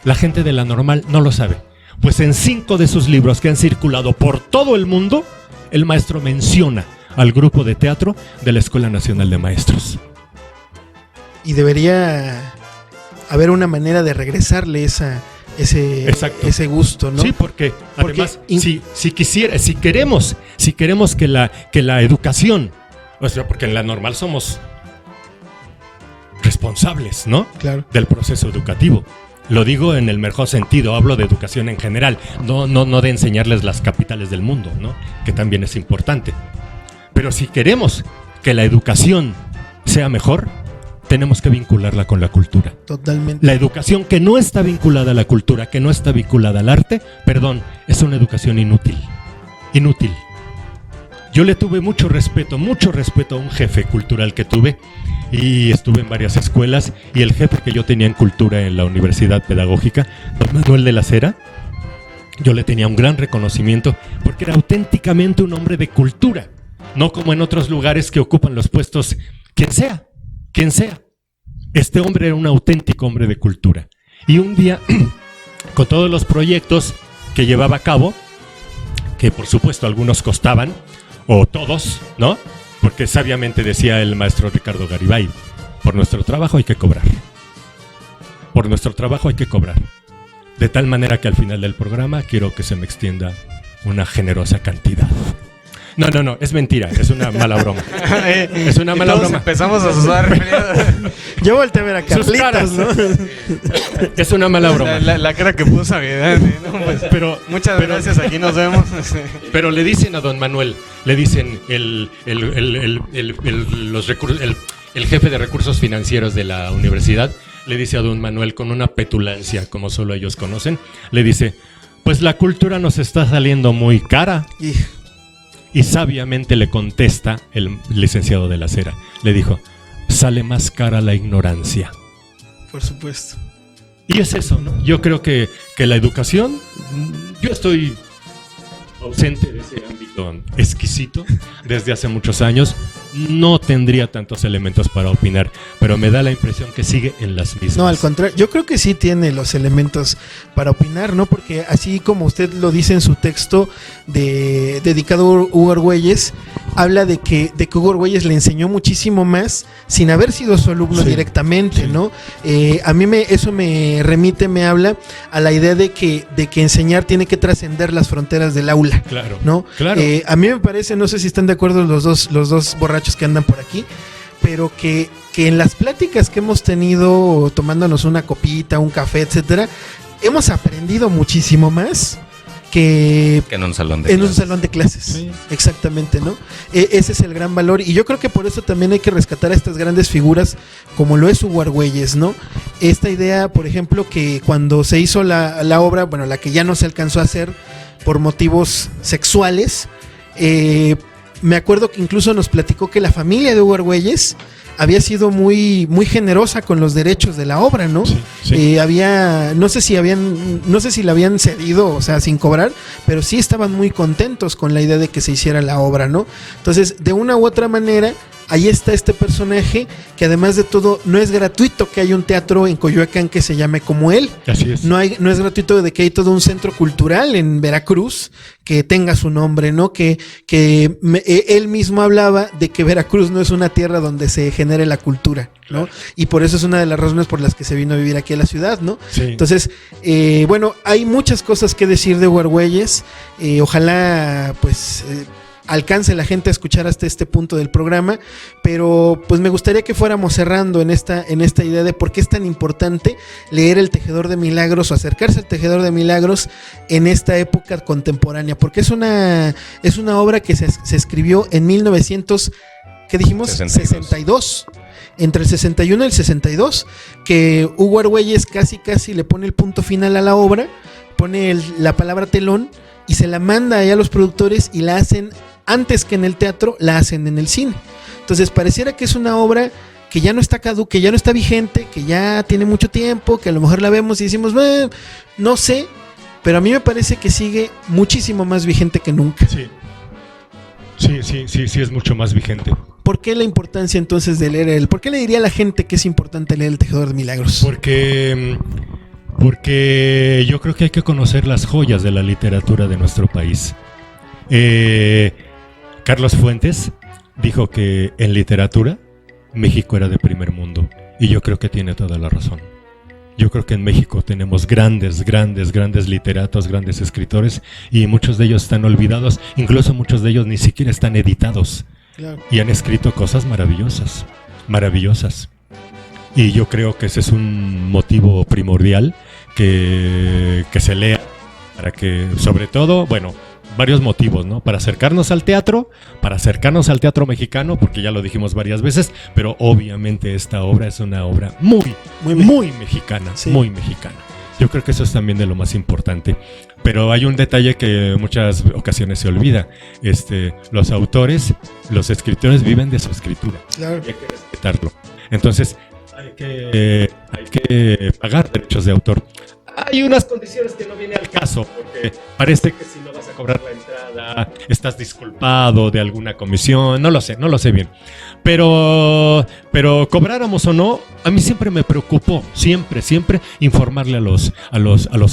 La gente de la normal no lo sabe. Pues en 5 de sus libros que han circulado por todo el mundo, el maestro menciona al grupo de teatro de la Escuela Nacional de Maestros. Y debería haber una manera de regresarle ese gusto, ¿no? Sí, porque además, si queremos que la educación, o sea, porque en la normal somos responsables, ¿no? Claro. Del proceso educativo. Lo digo en el mejor sentido, hablo de educación en general, no de enseñarles las capitales del mundo, ¿no? Que también es importante. Pero si queremos que la educación sea mejor, tenemos que vincularla con la cultura. Totalmente. La educación que no está vinculada a la cultura, que no está vinculada al arte, es una educación inútil. Inútil. Yo le tuve mucho respeto a un jefe cultural que tuve, y estuve en varias escuelas, y el jefe que yo tenía en cultura en la Universidad Pedagógica, don Manuel de la Cera, yo le tenía un gran reconocimiento porque era auténticamente un hombre de cultura. No como en otros lugares que ocupan los puestos quien sea. Este hombre era un auténtico hombre de cultura. Y un día, con todos los proyectos que llevaba a cabo, que por supuesto algunos costaban, o todos, ¿no? Porque sabiamente decía el maestro Ricardo Garibay, por nuestro trabajo hay que cobrar. Por nuestro trabajo hay que cobrar. De tal manera que al final del programa quiero que se me extienda una generosa cantidad. No, es mentira, es una mala broma. Es una mala broma. Empezamos a sudar. Yo volteé a ver a Carlitos, ¿no? Es una mala broma. La cara que puso Aguedán, ¿no? Pues, muchas gracias, aquí nos vemos. Pero le dicen a don Manuel, le dicen el jefe de recursos financieros de la universidad, le dice a don Manuel con una petulancia como solo ellos conocen, le dice, pues la cultura nos está saliendo muy cara. Y sabiamente le contesta el licenciado de la Cera. Le dijo, sale más cara la ignorancia. Por supuesto. Y es eso, ¿no? Yo creo que la educación, yo estoy ausente de ese ámbito exquisito desde hace muchos años. No tendría tantos elementos para opinar, pero me da la impresión que sigue en las mismas. No, al contrario, yo creo que sí tiene los elementos para opinar, ¿no? Porque así como usted lo dice en su texto dedicado a Hugo Argüelles, habla de que Hugo Argüelles le enseñó muchísimo más sin haber sido su alumno directamente, ¿no? A mí eso me habla a la idea de que enseñar tiene que trascender las fronteras del aula. Claro, ¿no? Claro. A mí me parece, no sé si están de acuerdo los dos borrachos que andan por aquí, pero que en las pláticas que hemos tenido tomándonos una copita, un café, etcétera, hemos aprendido muchísimo más que en un salón de clases. Sí. Exactamente, ¿no? Ese es el gran valor, y yo creo que por eso también hay que rescatar a estas grandes figuras como lo es Hugo Argüelles, ¿no? Esta idea, por ejemplo, que cuando se hizo la obra, bueno, la que ya no se alcanzó a hacer por motivos sexuales, me acuerdo que incluso nos platicó que la familia de Hugo Argüelles había sido muy, muy generosa con los derechos de la obra, ¿no? Sí. No sé si la habían cedido, o sea, sin cobrar, pero sí estaban muy contentos con la idea de que se hiciera la obra, ¿no? Entonces, de una u otra manera, ahí está este personaje que además de todo no es gratuito que haya un teatro en Coyoacán que se llame como él. Así es. No es gratuito de que hay todo un centro cultural en Veracruz que tenga su nombre, ¿no? Él mismo hablaba de que Veracruz no es una tierra donde se genere la cultura, ¿no? Claro. Y por eso es una de las razones por las que se vino a vivir aquí a la ciudad, ¿no? Sí. Entonces, bueno, hay muchas cosas que decir de Hugo Argüelles. Ojalá, pues, alcance la gente a escuchar hasta este punto del programa, pero pues me gustaría que fuéramos cerrando en esta idea de por qué es tan importante leer El Tejedor de Milagros o acercarse al Tejedor de Milagros en esta época contemporánea, porque es una obra que se escribió en 1900, ¿qué dijimos? 62. Entre el 61 y el 62, que Hugo Argüelles casi le pone el punto final a la obra, pone la palabra telón y se la manda allá a los productores y la hacen antes que en el teatro, la hacen en el cine. Entonces pareciera que es una obra que ya no está caduca, que ya no está vigente, que ya tiene mucho tiempo, que a lo mejor la vemos y decimos, no sé, pero a mí me parece que sigue muchísimo más vigente que nunca. Sí, es mucho más vigente. ¿Por qué la importancia entonces de leer por qué le diría a la gente que es importante leer El Tejedor de Milagros? Porque yo creo que hay que conocer las joyas de la literatura de nuestro país. Carlos Fuentes dijo que en literatura México era de primer mundo, y yo creo que tiene toda la razón. Yo creo que en México tenemos grandes literatos, grandes escritores, y muchos de ellos están olvidados, incluso muchos de ellos ni siquiera están editados. Claro. Y han escrito cosas maravillosas. Y yo creo que ese es un motivo primordial que se lea, para que, sobre todo, bueno, varios motivos, ¿no? Para acercarnos al teatro mexicano, porque ya lo dijimos varias veces, pero obviamente esta obra es una obra muy mexicana, sí. Muy mexicana. Yo creo que eso es también de lo más importante. Pero hay un detalle que en muchas ocasiones se olvida. Los autores, los escritores viven de su escritura. Claro. Y hay que respetarlo. Entonces, hay que pagar derechos de autor. Hay unas condiciones que no viene al caso, porque parece que si no vas a cobrar la entrada, estás disculpado de alguna comisión, no lo sé bien. Pero cobráramos o no, a mí siempre me preocupó, siempre informarle a los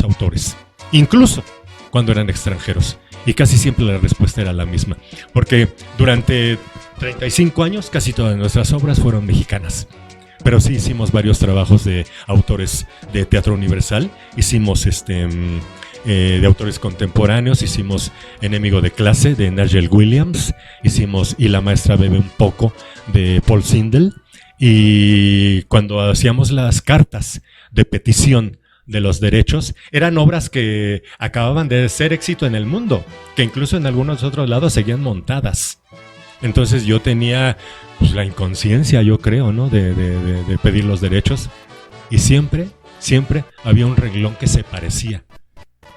autores, incluso cuando eran extranjeros. Y casi siempre la respuesta era la misma, porque durante 35 años casi todas nuestras obras fueron mexicanas. Pero sí hicimos varios trabajos de autores de teatro universal, hicimos de autores contemporáneos, hicimos Enemigo de clase de Nigel Williams, hicimos Y la maestra bebe un poco de Paul Sindel, y cuando hacíamos las cartas de petición de los derechos, eran obras que acababan de ser éxito en el mundo, que incluso en algunos otros lados seguían montadas. Entonces yo tenía pues la inconsciencia, yo creo, ¿no? de pedir los derechos, y siempre había un renglón que se parecía.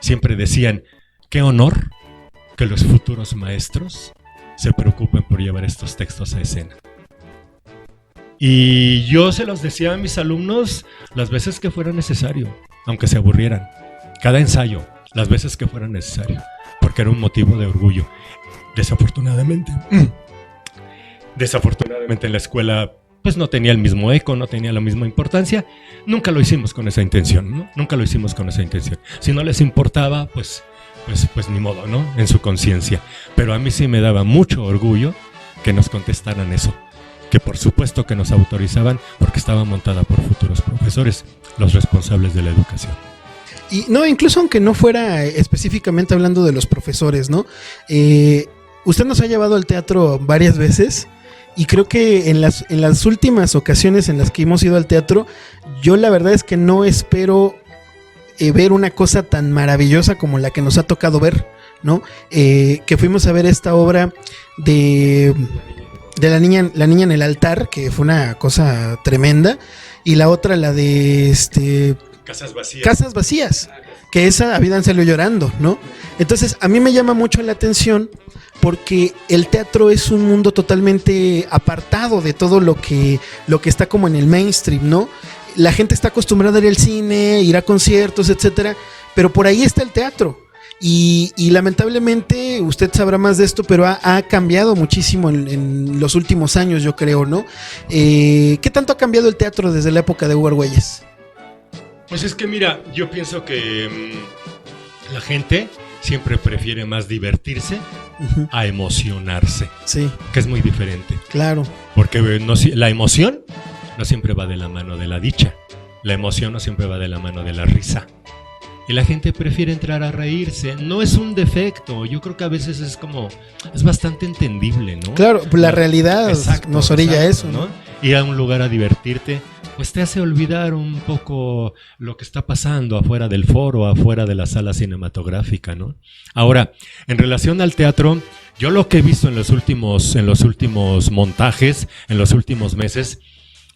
Siempre decían, qué honor que los futuros maestros se preocupen por llevar estos textos a escena. Y yo se los decía a mis alumnos las veces que fuera necesario, aunque se aburrieran. Cada ensayo, las veces que fuera necesario, porque era un motivo de orgullo. Desafortunadamente en la escuela pues no tenía el mismo eco, no tenía la misma importancia. Nunca lo hicimos con esa intención, ¿no? Si no les importaba, pues ni modo, ¿no? En su conciencia. Pero a mí sí me daba mucho orgullo que nos contestaran eso, que por supuesto que nos autorizaban, porque estaba montada por futuros profesores, los responsables de la educación. Y no, incluso aunque no fuera específicamente hablando de los profesores, ¿no? Usted nos ha llevado al teatro varias veces, y creo que en las últimas ocasiones en las que hemos ido al teatro, yo la verdad es que no espero ver una cosa tan maravillosa como la que nos ha tocado ver, ¿no? Que fuimos a ver esta obra de la niña en el altar, que fue una cosa tremenda, y la otra, la de Casas Vacías, que esa David salió llorando, ¿no? Entonces a mí me llama mucho la atención, porque el teatro es un mundo totalmente apartado de todo lo que está como en el mainstream, ¿no? La gente está acostumbrada a ir al cine, ir a conciertos, etcétera, pero por ahí está el teatro. Y lamentablemente, usted sabrá más de esto, pero ha cambiado muchísimo en los últimos años, yo creo, ¿no? ¿Qué tanto ha cambiado el teatro desde la época de Hugo Argüelles? Pues es que mira, yo pienso que la gente siempre prefiere más divertirse a emocionarse. Sí. Que es muy diferente. Claro. Porque la emoción no siempre va de la mano de la dicha. La emoción no siempre va de la mano de la risa. Y la gente prefiere entrar a reírse. No es un defecto. Yo creo que a veces es bastante entendible, ¿no? Claro, la realidad exacto, nos orilla a eso, ¿no? Ir a un lugar a divertirte, pues te hace olvidar un poco lo que está pasando afuera del foro, afuera de la sala cinematográfica, ¿no? Ahora, en relación al teatro, yo lo que he visto en los últimos montajes, en los últimos meses,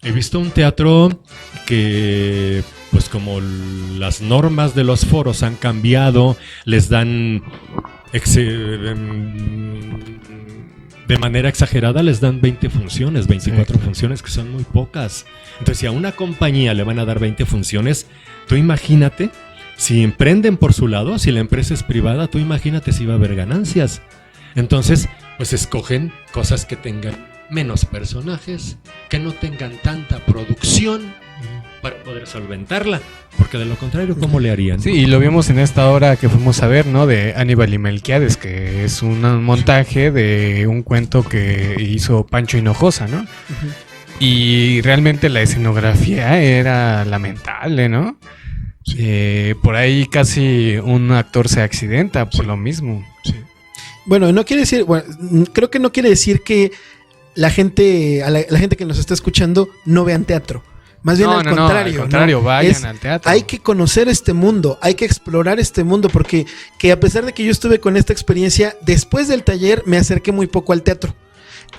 he visto un teatro que, pues como las normas de los foros han cambiado, les dan de manera exagerada, les dan 20 funciones, 24 funciones, que son muy pocas. Entonces, si a una compañía le van a dar 20 funciones, tú imagínate, si emprenden por su lado, si la empresa es privada, tú imagínate si va a haber ganancias. Entonces, pues escogen cosas que tengan menos personajes, que no tengan tanta producción para poder solventarla, porque de lo contrario, ¿cómo le harían? Sí, y lo vimos en esta obra que fuimos a ver, ¿no? De Aníbal y Melquiades, que es un montaje de un cuento que hizo Pancho Hinojosa, ¿no? Y realmente la escenografía era lamentable, ¿no? Por ahí casi un actor se accidenta por lo mismo. Sí. Bueno, no quiere decir, creo que no quiere decir que la gente que nos está escuchando no vean teatro. Más bien al contrario, vayan al teatro. Hay que conocer este mundo, hay que explorar este mundo, porque que a pesar de que yo estuve con esta experiencia, después del taller me acerqué muy poco al teatro.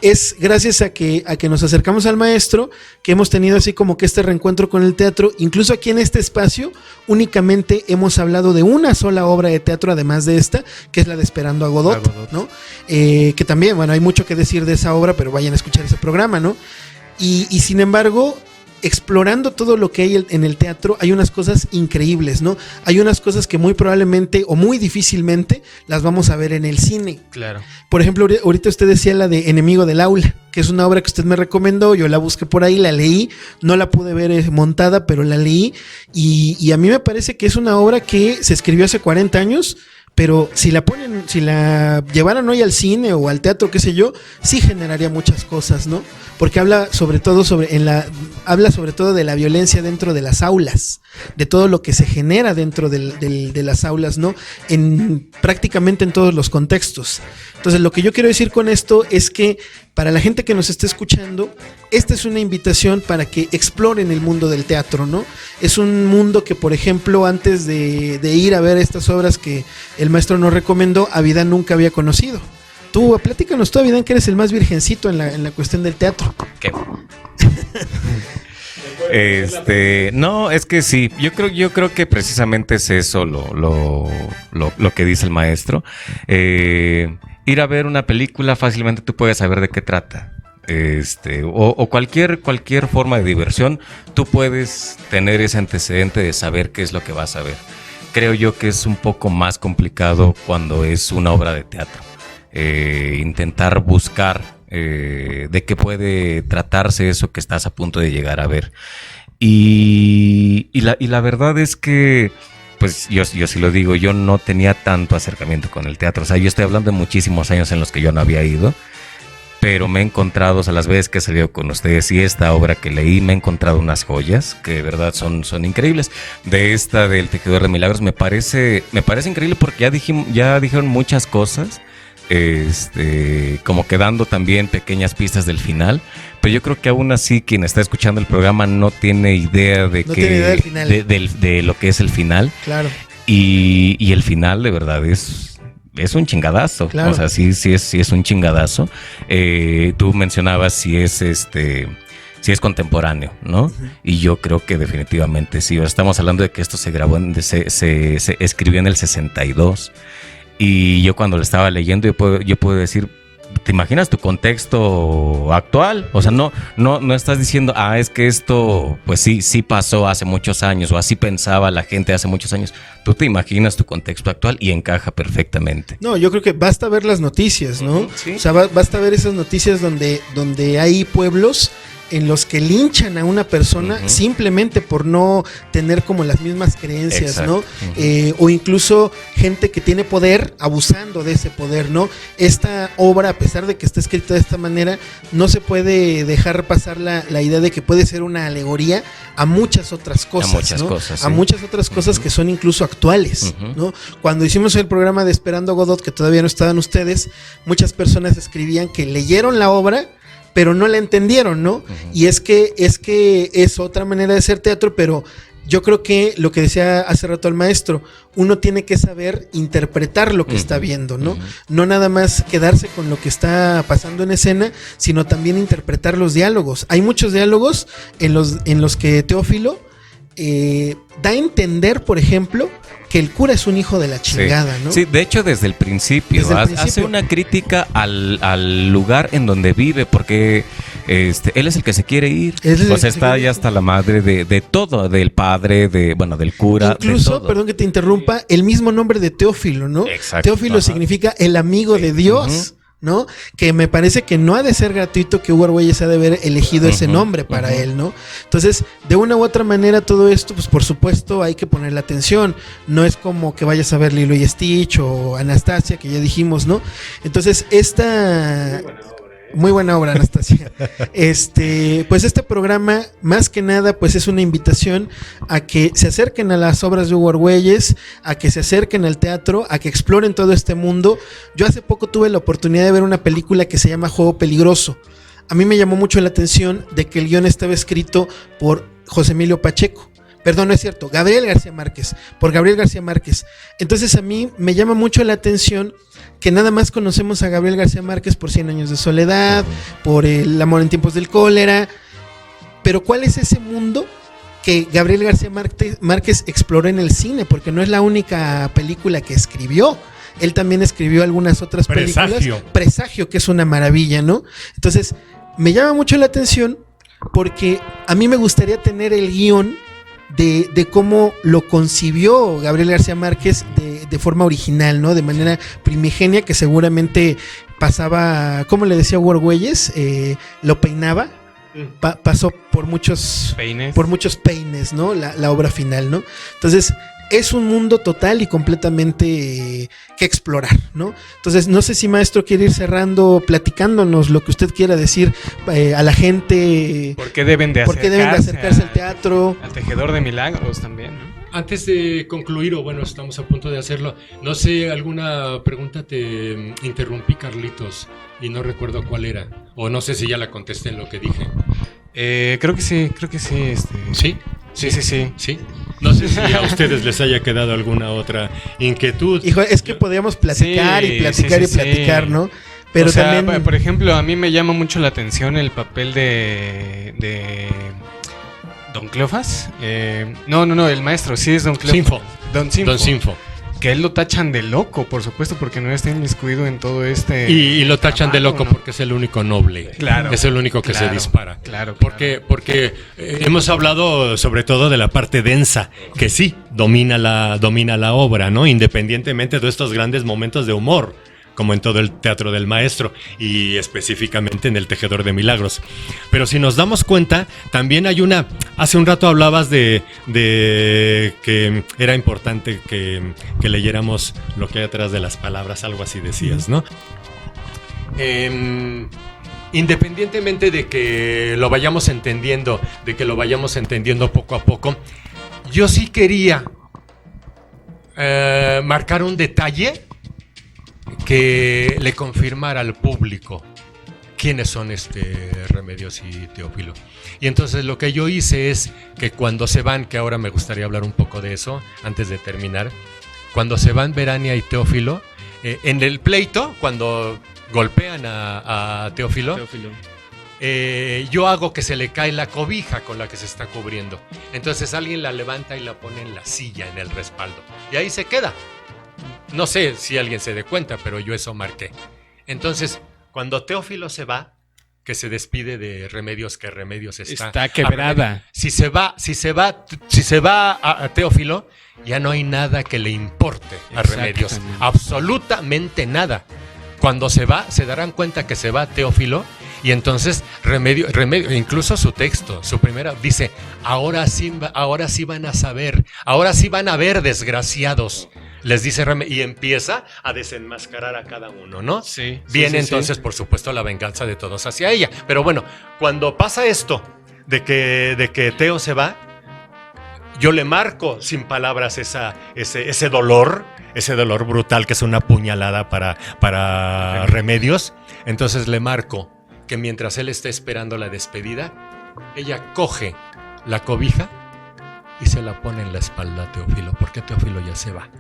Es gracias a que nos acercamos al maestro que hemos tenido así como que este reencuentro con el teatro. Incluso aquí en este espacio únicamente hemos hablado de una sola obra de teatro, además de esta, que es la de Esperando a Godot, ¿no? Que también, bueno, hay mucho que decir de esa obra, pero vayan a escuchar ese programa, ¿no? Y sin embargo, explorando todo lo que hay en el teatro, hay unas cosas increíbles, ¿no? Hay unas cosas que muy probablemente o muy difícilmente las vamos a ver en el cine. Claro. Por ejemplo, ahorita usted decía la de Enemigo del Aula, que es una obra que usted me recomendó, yo la busqué por ahí, la leí, no la pude ver montada, pero la leí, y a mí me parece que es una obra que se escribió hace 40 años, pero si la llevaran hoy al cine o al teatro, qué sé yo, sí generaría muchas cosas, ¿no? Porque habla sobre todo de la violencia dentro de las aulas, de todo lo que se genera dentro de las aulas, ¿no? Prácticamente en todos los contextos. Entonces, lo que yo quiero decir con esto es que para la gente que nos esté escuchando, esta es una invitación para que exploren el mundo del teatro, ¿no? Es un mundo que, por ejemplo, antes de ir a ver estas obras que el maestro nos recomendó, Avidán nunca había conocido. Tú, platícanos tú, Avidán, que eres el más virgencito en la cuestión del teatro. ¿Qué? No, es que sí, yo creo que precisamente es eso lo que dice el maestro. Ir a ver una película, fácilmente tú puedes saber de qué trata. O cualquier forma de diversión, tú puedes tener ese antecedente de saber qué es lo que vas a ver. Creo yo que es un poco más complicado cuando es una obra de teatro. Intentar buscar de qué puede tratarse eso que estás a punto de llegar a ver. Y la verdad es que, pues yo sí lo digo, yo no tenía tanto acercamiento con el teatro. O sea, yo estoy hablando de muchísimos años en los que yo no había ido, pero me he encontrado, o sea, las veces que he salido con ustedes y esta obra que leí, me he encontrado unas joyas que de verdad son increíbles. De esta del Tejedor de Milagros me parece increíble porque ya dijeron muchas cosas, como que dando también pequeñas pistas del final, pero yo creo que aún así quien está escuchando el programa no tiene idea de lo que es el final. Claro. Y el final de verdad es un chingadazo. Claro. O sea, sí es un chingadazo. Tú mencionabas si es contemporáneo, ¿no? Uh-huh. Y yo creo que definitivamente sí. Estamos hablando de que esto se grabó, se escribió en el 62. Y yo cuando lo estaba leyendo, yo puedo decir, te imaginas tu contexto actual. O sea, no estás diciendo, es que esto, pues sí pasó hace muchos años, o así pensaba la gente hace muchos años. Tú te imaginas tu contexto actual y encaja perfectamente. No, yo creo que basta ver las noticias, ¿no? Sí. O sea, basta ver esas noticias donde hay pueblos en los que linchan a una persona simplemente por no tener como las mismas creencias, exacto, ¿no? O incluso gente que tiene poder abusando de ese poder, ¿no? Esta obra, a pesar de que está escrita de esta manera, no se puede dejar pasar la idea de que puede ser una alegoría a muchas otras cosas, a muchas ¿no? cosas, a sí. muchas otras cosas que son incluso actuales, ¿no? Cuando hicimos el programa de Esperando a Godot, que todavía no estaban ustedes, muchas personas escribían que leyeron la obra pero no la entendieron, ¿no? Y es que es otra manera de hacer teatro, pero yo creo que lo que decía hace rato el maestro, uno tiene que saber interpretar lo que está viendo, ¿no? No nada más quedarse con lo que está pasando en escena, sino también interpretar los diálogos. Hay muchos diálogos en los que Teófilo da a entender, por ejemplo, que el cura es un hijo de la chingada, sí. ¿no? Sí, de hecho desde el principio, hace una crítica al lugar en donde vive, porque él es el que se quiere ir. O sea, está ya hasta la madre de todo, del padre, del cura. Incluso, de todo. perdón que te interrumpa, el mismo nombre de Teófilo, ¿no? Exacto. Teófilo significa el amigo de Dios. ¿No? Que me parece que no ha de ser gratuito que Hugo Argüelles ha de haber elegido ese nombre para él, ¿no? Entonces, de una u otra manera, todo esto, pues por supuesto hay que ponerle atención. No es como que vayas a ver Lilo y Stitch o Anastasia, que ya dijimos, ¿no? Entonces, muy buena obra, Anastasia. Pues este programa, más que nada, pues es una invitación a que se acerquen a las obras de Hugo Argüelles, a que se acerquen al teatro, a que exploren todo este mundo. Yo hace poco tuve la oportunidad de ver una película que se llama Juego Peligroso. A mí me llamó mucho la atención de que el guión estaba escrito por José Emilio Pacheco. Perdón, no es cierto, Gabriel García Márquez, por Gabriel García Márquez. Entonces a mí me llama mucho la atención que nada más conocemos a Gabriel García Márquez por 100 años de soledad, por El amor en tiempos del cólera, pero ¿cuál es ese mundo que Gabriel García Márquez exploró en el cine? Porque no es la única película que escribió. Él también escribió algunas otras películas. Presagio, que es una maravilla, ¿no? Entonces, me llama mucho la atención porque a mí me gustaría tener el guión de cómo lo concibió Gabriel García Márquez de forma original, ¿no? De manera primigenia, que seguramente pasaba, ¿cómo le decía Hugo Argüelles? Lo peinaba. Pasó por muchos peines, ¿no? La obra final, ¿no? Entonces, es un mundo total y completamente que explorar, ¿no? Entonces, no sé si maestro quiere ir cerrando, platicándonos lo que usted quiera decir a la gente. ¿Por qué deben de acercarse al teatro? Al Tejedor de Milagros también, ¿no? Antes de concluir, o bueno, estamos a punto de hacerlo, no sé, alguna pregunta te interrumpí, Carlitos, y no recuerdo cuál era, o no sé si ya la contesté en lo que dije. Creo que sí. ¿Sí? Sí. No sé si a ustedes les haya quedado alguna otra inquietud. Hijo, es que podríamos platicar y platicar, ¿no? Pero o sea, también, por ejemplo, a mí me llama mucho la atención el papel de Don Cleofas. No, el maestro, sí es Don Cleofas. Don Sinfo. Que él lo tachan de loco, por supuesto, porque no está inmiscuido en todo este... Y lo tachan de loco, ¿no? Porque es el único noble. Claro. Es el único que se dispara. Claro. Porque hemos hablado sobre todo de la parte densa, que sí, domina la obra, ¿no? Independientemente de estos grandes momentos de humor, como en todo el teatro del maestro y específicamente en el Tejedor de Milagros. Pero si nos damos cuenta, también hay hace un rato hablabas de que era importante que leyéramos lo que hay atrás de las palabras, algo así decías, ¿no? Independientemente de que lo vayamos entendiendo, poco a poco, yo sí quería marcar un detalle que le confirmara al público quiénes son Remedios y Teófilo. Y entonces lo que yo hice es que cuando se van, que ahora me gustaría hablar un poco de eso antes de terminar, cuando se van Verania y Teófilo, en el pleito, cuando golpean a Teófilo, yo hago que se le cae la cobija con la que se está cubriendo. Entonces alguien la levanta y la pone en la silla, en el respaldo. Y ahí se queda. No sé si alguien se dé cuenta, pero yo eso marqué. Entonces, Cuando Teófilo se va, que se despide de Remedios, que Remedios Está quebrada. Si se va a Teófilo, ya no hay nada que le importe a Remedios. Absolutamente nada. Cuando se va, se darán cuenta que se va Teófilo. Y entonces Remedio, incluso su texto, su primera, dice, ahora sí van a saber, ahora sí van a ver, desgraciados. Les dice Remedio, y empieza a desenmascarar a cada uno, ¿no? Sí. Viene entonces, por supuesto, la venganza de todos hacia ella. Pero bueno, cuando pasa esto de que Teo se va, yo le marco sin palabras ese dolor brutal que es una puñalada para Remedios. Entonces le marco que mientras él está esperando la despedida, ella coge la cobija y se la pone en la espalda a Teófilo, porque Teófilo ya se va.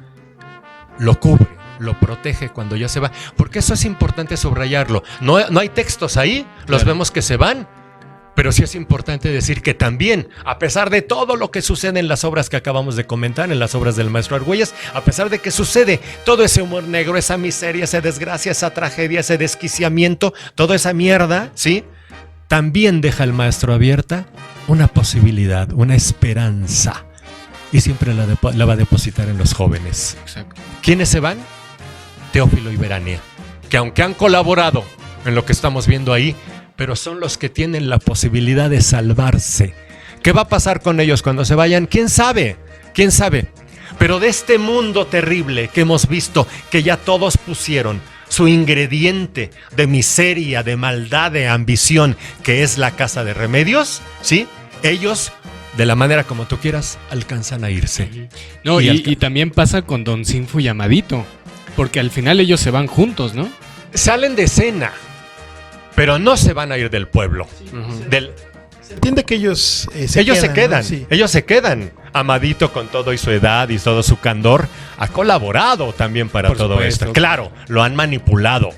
Lo cubre, lo protege cuando ya se va, porque eso es importante subrayarlo. No hay textos ahí, los vemos que se van, pero sí es importante decir que también, a pesar de todo lo que sucede en las obras que acabamos de comentar, en las obras del maestro Argüelles, a pesar de que sucede todo ese humor negro, esa miseria, esa desgracia, esa tragedia, ese desquiciamiento, toda esa mierda, ¿sí? También deja el maestro abierta una posibilidad, una esperanza, y siempre la va a depositar en los jóvenes. Exacto. ¿Quiénes se van? Teófilo y Verania, que aunque han colaborado en lo que estamos viendo ahí, pero son los que tienen la posibilidad de salvarse. ¿Qué va a pasar con ellos cuando se vayan? ¿Quién sabe? ¿Quién sabe? Pero de este mundo terrible que hemos visto, que ya todos pusieron su ingrediente de miseria, de maldad, de ambición, que es la casa de Remedios, ¿sí? Ellos, de la manera como tú quieras, alcanzan a irse. No, y también pasa con Don Sinfo y Amadito, porque al final ellos se van juntos, ¿no? Salen de escena, pero no se van a ir del pueblo. Se entiende que ellos se quedan, ¿no? Sí. Ellos se quedan. Amadito, con todo y su edad y todo su candor, ha colaborado también para Por todo supuesto. esto. Claro, lo han manipulado,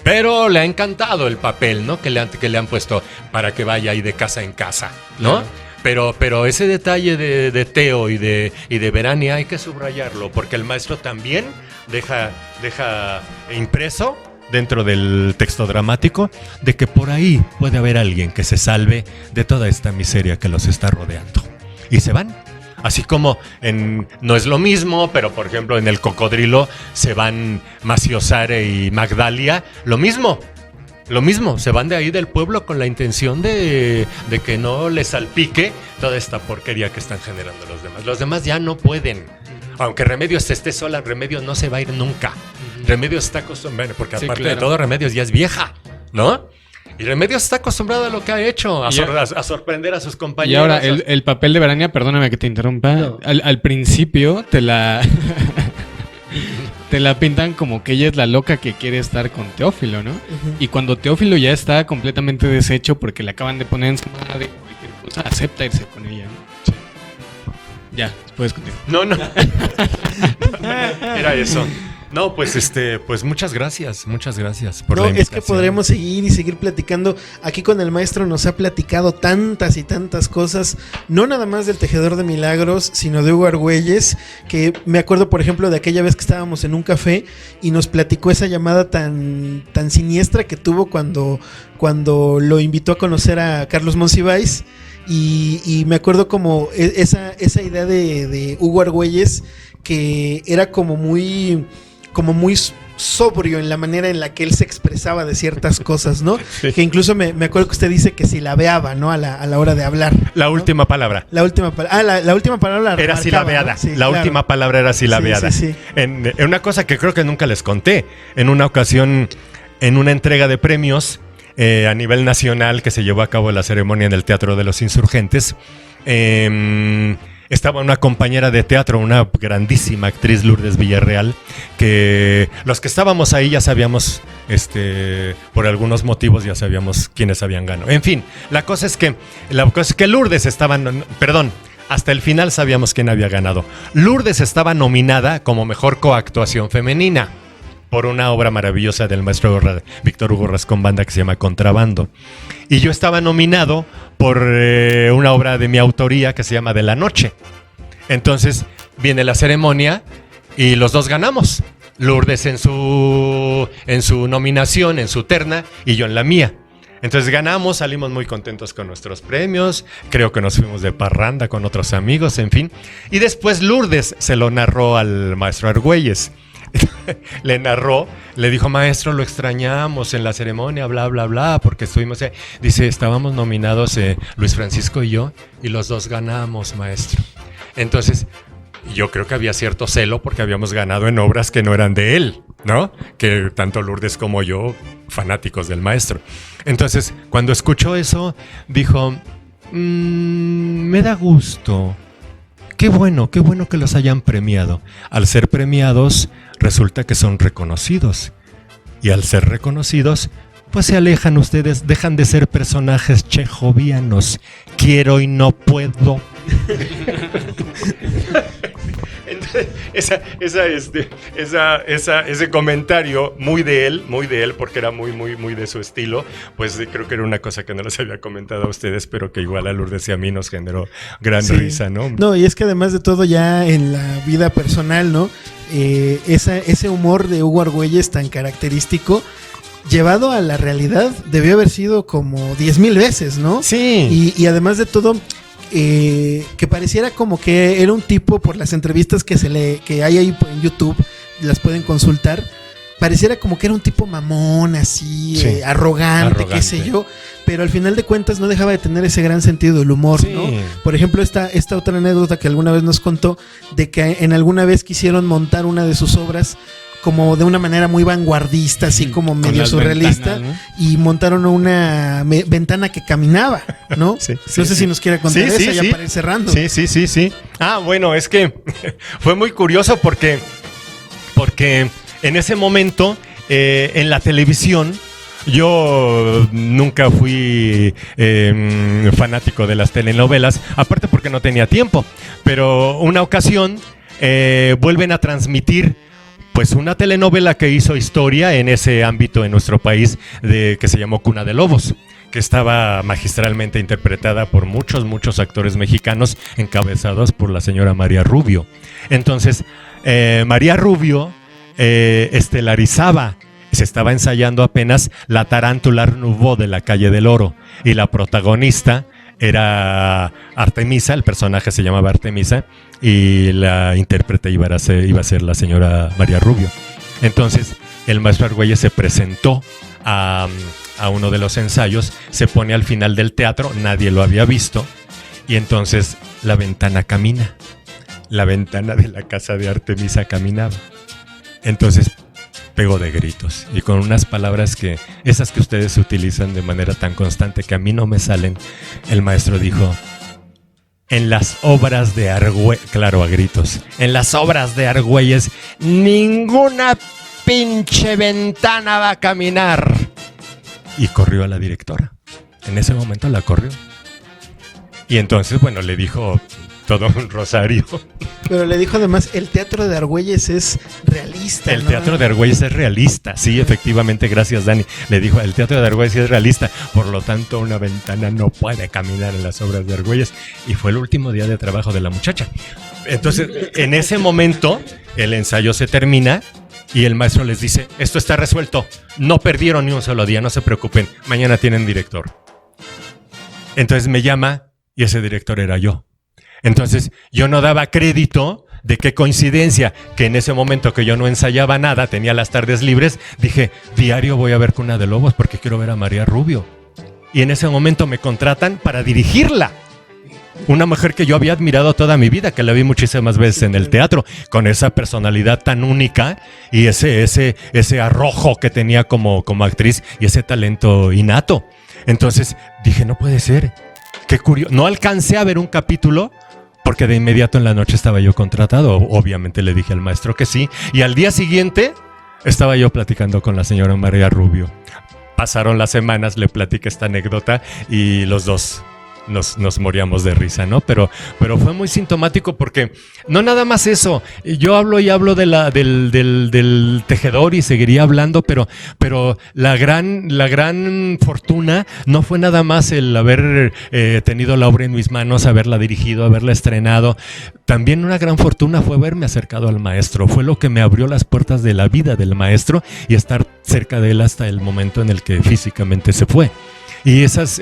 pero le ha encantado el papel, ¿no? Que le han puesto para que vaya ahí de casa en casa, ¿no? Claro. Pero ese detalle de Teo y de Verania hay que subrayarlo, porque el maestro también deja impreso dentro del texto dramático de que por ahí puede haber alguien que se salve de toda esta miseria que los está rodeando. Y se van. Así como no es lo mismo, pero por ejemplo en El Cocodrilo se van Maciosare y Magdalia, lo mismo, se van de ahí del pueblo con la intención de que no les salpique toda esta porquería que están generando los demás. Los demás ya no pueden. Aunque Remedios esté sola, Remedios no se va a ir nunca. Remedios está acostumbrado, porque aparte de todo, Remedios ya es vieja, ¿no? Y Remedios está acostumbrado a lo que ha hecho, a sorprender a sus compañeros. Y ahora, el papel de Verania, perdóname que te interrumpa, no. Al principio te la pintan como que ella es la loca que quiere estar con Teófilo, ¿no? Uh-huh. Y cuando Teófilo ya está completamente deshecho porque le acaban de poner encima de cualquier cosa, acepta irse con ella, ¿no? Sí. Ya, puedes continuar. No. Era eso. No, pues muchas gracias por la invitación. Es que podremos seguir platicando. Aquí con el maestro nos ha platicado tantas y tantas cosas, no nada más del Tejedor de Milagros, sino de Hugo Argüelles, que me acuerdo, por ejemplo, de aquella vez que estábamos en un café y nos platicó esa llamada tan siniestra que tuvo cuando lo invitó a conocer a Carlos Monsiváis. Y me acuerdo como esa idea de Hugo Argüelles, que era como muy sobrio en la manera en la que él se expresaba de ciertas cosas, ¿no? Sí. Que incluso me acuerdo que usted dice que silabeaba, ¿no? A la hora de hablar. La, ¿no? Última palabra. La última palabra era silabeada. ¿no? Sí, la claro. Última palabra era silabeada. Sí. En una cosa que creo que nunca les conté, en una ocasión, en una entrega de premios a nivel nacional que se llevó a cabo la ceremonia en el Teatro de los Insurgentes, estaba una compañera de teatro, una grandísima actriz, Lourdes Villarreal, que los que estábamos ahí ya sabíamos, por algunos motivos ya sabíamos quiénes habían ganado. En fin, la cosa es que Lourdes hasta el final sabíamos quién había ganado. Lourdes estaba nominada como mejor coactuación femenina por una obra maravillosa del maestro Víctor Hugo Rascón Banda que se llama Contrabando. Y yo estaba nominado por una obra de mi autoría que se llama De la Noche. Entonces viene la ceremonia y los dos ganamos. Lourdes en su nominación, en su terna, y yo en la mía. Entonces ganamos, salimos muy contentos con nuestros premios, creo que nos fuimos de parranda con otros amigos, en fin. Y después Lourdes se lo narró al maestro Argüelles. Le narró, le dijo: maestro, lo extrañamos en la ceremonia, bla, bla, bla, porque estuvimos... Dice, estábamos nominados Luis Francisco y yo, y los dos ganamos, maestro. Entonces, yo creo que había cierto celo porque habíamos ganado en obras que no eran de él, ¿no? Que tanto Lourdes como yo, fanáticos del maestro. Entonces, cuando escuchó eso, dijo, me da gusto. Qué bueno que los hayan premiado. Al ser premiados, resulta que son reconocidos. Y al ser reconocidos, pues se alejan ustedes, dejan de ser personajes chejovianos. Quiero y no puedo. Entonces, ese comentario muy de él, porque era muy de su estilo, pues creo que era una cosa que no les había comentado a ustedes, pero que igual a Lourdes y a mí nos generó gran risa, ¿no? No, y es que además de todo ya en la vida personal, ¿no? Ese humor de Hugo Argüelles tan característico, llevado a la realidad, debió haber sido como 10,000 veces, ¿no? Sí. Y además de todo... que pareciera como que era un tipo, por las entrevistas que hay ahí en YouTube, las pueden consultar, pareciera como que era un tipo mamón, así, sí, arrogante, qué sé yo, pero al final de cuentas no dejaba de tener ese gran sentido del humor, sí, ¿no? Por ejemplo, esta otra anécdota que alguna vez nos contó, de que en alguna vez quisieron montar una de sus obras como de una manera muy vanguardista, así como medio surrealista, ventanas, ¿no? Y montaron una ventana que caminaba, ¿no? Sí, no sé si nos quiere contar eso ya para ir cerrando. Sí. Ah, bueno, es que fue muy curioso porque en ese momento en la televisión yo nunca fui fanático de las telenovelas, aparte porque no tenía tiempo, pero una ocasión vuelven a transmitir pues una telenovela que hizo historia en ese ámbito en nuestro país, que se llamó Cuna de Lobos, que estaba magistralmente interpretada por muchos actores mexicanos, encabezados por la señora María Rubio. Entonces, María Rubio estelarizaba, se estaba ensayando apenas La tarántula Art Nouveau de la Calle del Oro, y la protagonista era Artemisa, el personaje se llamaba Artemisa, y la intérprete iba a ser la señora María Rubio. Entonces el maestro Argüelles se presentó a uno de los ensayos, se pone al final del teatro, nadie lo había visto, y entonces la ventana camina, la ventana de la casa de Artemisa caminaba. Entonces pegó de gritos y con unas palabras esas que ustedes utilizan de manera tan constante que a mí no me salen. El maestro dijo: en las obras de Argüelles, claro, a gritos, en las obras de Argüelles ninguna pinche ventana va a caminar. Y corrió a la directora. En ese momento la corrió. Y entonces, bueno, le dijo todo un rosario. Pero le dijo además, el teatro de Argüelles es realista. El teatro de Argüelles es realista, sí, efectivamente, gracias Dani. Le dijo, el teatro de Argüelles es realista, por lo tanto una ventana no puede caminar en las obras de Argüelles. Y fue el último día de trabajo de la muchacha. Entonces, en ese momento, el ensayo se termina y el maestro les dice, esto está resuelto, no perdieron ni un solo día, no se preocupen, mañana tienen director. Entonces me llama y ese director era yo. Entonces yo no daba crédito de qué coincidencia que en ese momento que yo no ensayaba nada, tenía las tardes libres, dije, diario voy a ver Cuna de Lobos porque quiero ver a María Rubio. Y en ese momento me contratan para dirigirla. Una mujer que yo había admirado toda mi vida, que la vi muchísimas veces en el teatro, con esa personalidad tan única y ese arrojo que tenía como actriz y ese talento innato. Entonces dije, no puede ser. Qué curioso. No alcancé a ver un capítulo porque de inmediato en la noche estaba yo contratado. Obviamente le dije al maestro que sí. Y al día siguiente estaba yo platicando con la señora María Rubio. Pasaron las semanas, le platiqué esta anécdota y los dos nos moríamos de risa, ¿no? Pero fue muy sintomático porque no nada más eso. Yo hablo del tejedor y seguiría hablando, pero la gran fortuna no fue nada más el haber tenido la obra en mis manos, haberla dirigido, haberla estrenado. También una gran fortuna fue haberme acercado al maestro. Fue lo que me abrió las puertas de la vida del maestro y estar cerca de él hasta el momento en el que físicamente se fue. Y esos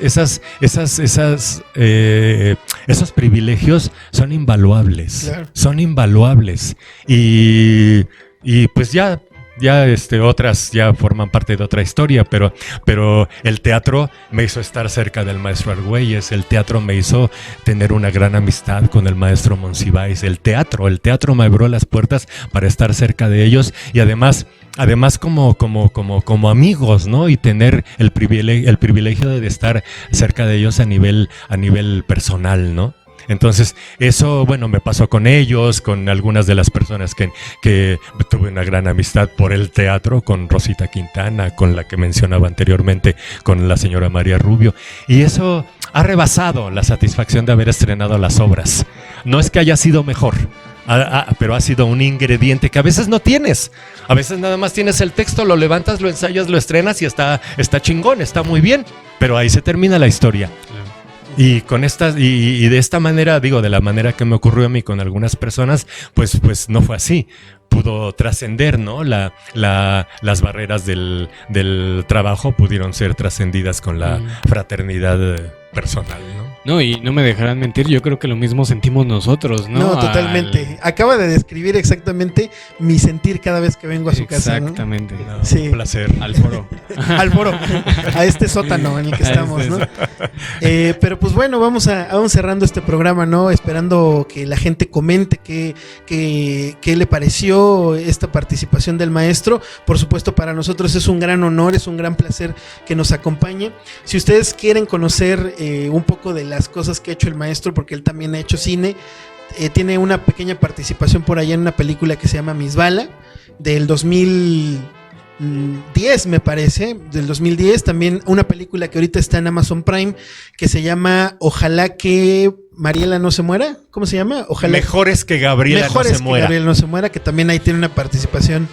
privilegios son invaluables. Claro. Son invaluables. Y pues ya otras ya forman parte de otra historia, pero el teatro me hizo estar cerca del maestro Argüelles, el teatro me hizo tener una gran amistad con el maestro Monsiváis, el teatro me abrió las puertas para estar cerca de ellos y además como amigos, ¿no? Y tener el privilegio de estar cerca de ellos a nivel personal, ¿no? Entonces, eso, bueno, me pasó con ellos, con algunas de las personas que tuve una gran amistad por el teatro, con Rosita Quintana, con la que mencionaba anteriormente, con la señora María Rubio. Y eso ha rebasado la satisfacción de haber estrenado las obras. No es que haya sido mejor, pero ha sido un ingrediente que a veces no tienes. A veces nada más tienes el texto, lo levantas, lo ensayas, lo estrenas y está chingón, está muy bien. Pero ahí se termina la historia. Y con estas y de esta manera, digo, de la manera que me ocurrió a mí con algunas personas, pues no fue así. Pudo trascender, ¿no? Las barreras del trabajo pudieron ser trascendidas con la fraternidad personal, ¿no? No, y no me dejarán mentir, yo creo que lo mismo sentimos nosotros, ¿no? No, totalmente. Acaba de describir exactamente mi sentir cada vez que vengo a su casa, ¿no? Exactamente. No, sí. Un placer. Al foro. Al foro. A este sótano en el que estamos, ¿no? Pero pues bueno, vamos cerrando este programa, ¿no? Esperando que la gente comente qué le pareció esta participación del maestro. Por supuesto, para nosotros es un gran honor, es un gran placer que nos acompañe. Si ustedes quieren conocer un poco de las cosas que ha hecho el maestro, porque él también ha hecho cine, tiene una pequeña participación por allá en una película que se llama Misbala, del 2010 me parece, del 2010, también una película que ahorita está en Amazon Prime, que se llama Ojalá que Mariela no se muera, ¿cómo se llama? Ojalá Mejores que Gabriela no se muera. Gabriela no se muera, que también ahí tiene una participación,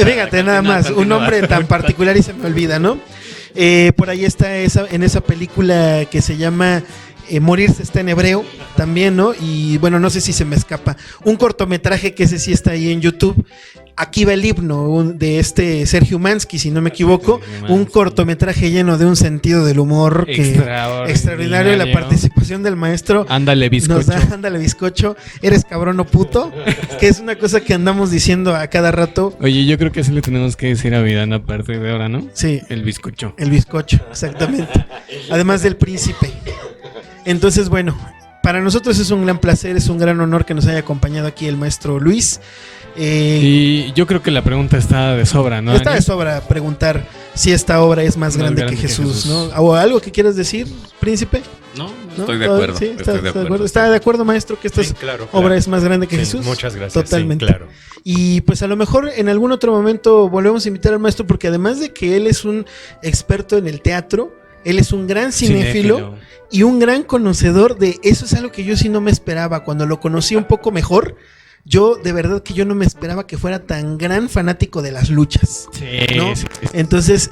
fíjate nada más, un nombre tan particular y se me olvida, ¿no? Por ahí está en esa película que se llama Morirse está en hebreo también, ¿no? Y bueno, no sé si se me escapa un cortometraje que ese sí está ahí en YouTube. Aquí va el himno de Sergio Umansky, si no me equivoco, un cortometraje lleno de un sentido del humor extraordinario. La participación del maestro. Ándale, bizcocho. Ándale, bizcocho. Eres cabrón o puto, que es una cosa que andamos diciendo a cada rato. Oye, yo creo que así le tenemos que decir a Vidana a partir de ahora, ¿no? Sí. El bizcocho. El bizcocho, exactamente. Además del príncipe. Entonces, bueno, para nosotros es un gran placer, es un gran honor que nos haya acompañado aquí el maestro Luis. Y yo creo que la pregunta está de sobra, ¿no? Está de sobra preguntar si esta obra es más grande que Jesús, ¿no? ¿O algo que quieras decir, príncipe? No, estoy de acuerdo. Sí, estoy de acuerdo. ¿Está de acuerdo, maestro, que esta obra es más grande que Jesús? Muchas gracias. Totalmente. Sí, claro. Y pues a lo mejor en algún otro momento volvemos a invitar al maestro, porque además de que él es un experto en el teatro, él es un gran cinéfilo y un gran conocedor de eso. Es algo que yo sí no me esperaba. Cuando lo conocí un poco mejor, yo de verdad que yo no me esperaba que fuera tan gran fanático de las luchas, ¿no? Sí. Entonces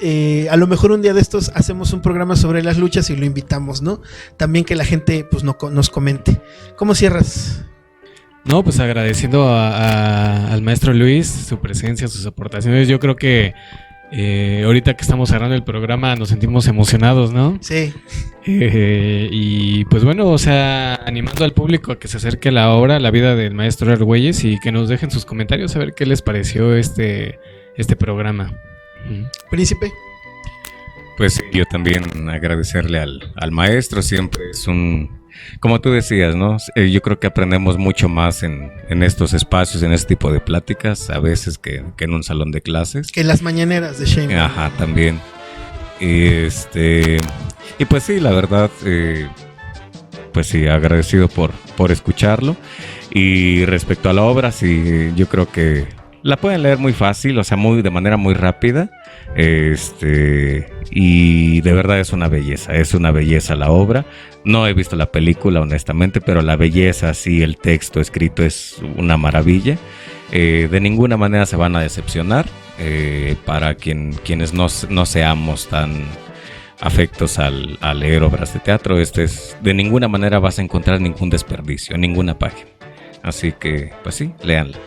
a lo mejor un día de estos hacemos un programa sobre las luchas y lo invitamos, ¿no? También que la gente pues nos comente. ¿Cómo cierras? No, pues agradeciendo al maestro Luis su presencia, sus aportaciones. Yo creo que ahorita que estamos cerrando el programa nos sentimos emocionados, ¿no? Sí. Y pues bueno, o sea, animando al público a que se acerque a la obra, la vida del maestro Argüelles, y que nos dejen sus comentarios a ver qué les pareció este programa. Príncipe. Pues sí, yo también agradecerle al maestro, siempre es como tú decías, ¿no? Yo creo que aprendemos mucho más en estos espacios, en este tipo de pláticas, a veces que en un salón de clases. Que en las mañaneras de Shane. Ajá, también. Y pues sí, la verdad, pues sí, agradecido por escucharlo. Y respecto a la obra, sí, yo creo que La pueden leer muy fácil, o sea, de manera muy rápida. Y de verdad es una belleza la obra. No he visto la película, honestamente, pero la belleza, sí, el texto escrito es una maravilla. De ninguna manera se van a decepcionar. Para quienes no seamos tan afectos al leer obras de teatro, de ninguna manera vas a encontrar ningún desperdicio en ninguna página. Así que, pues sí, léanla.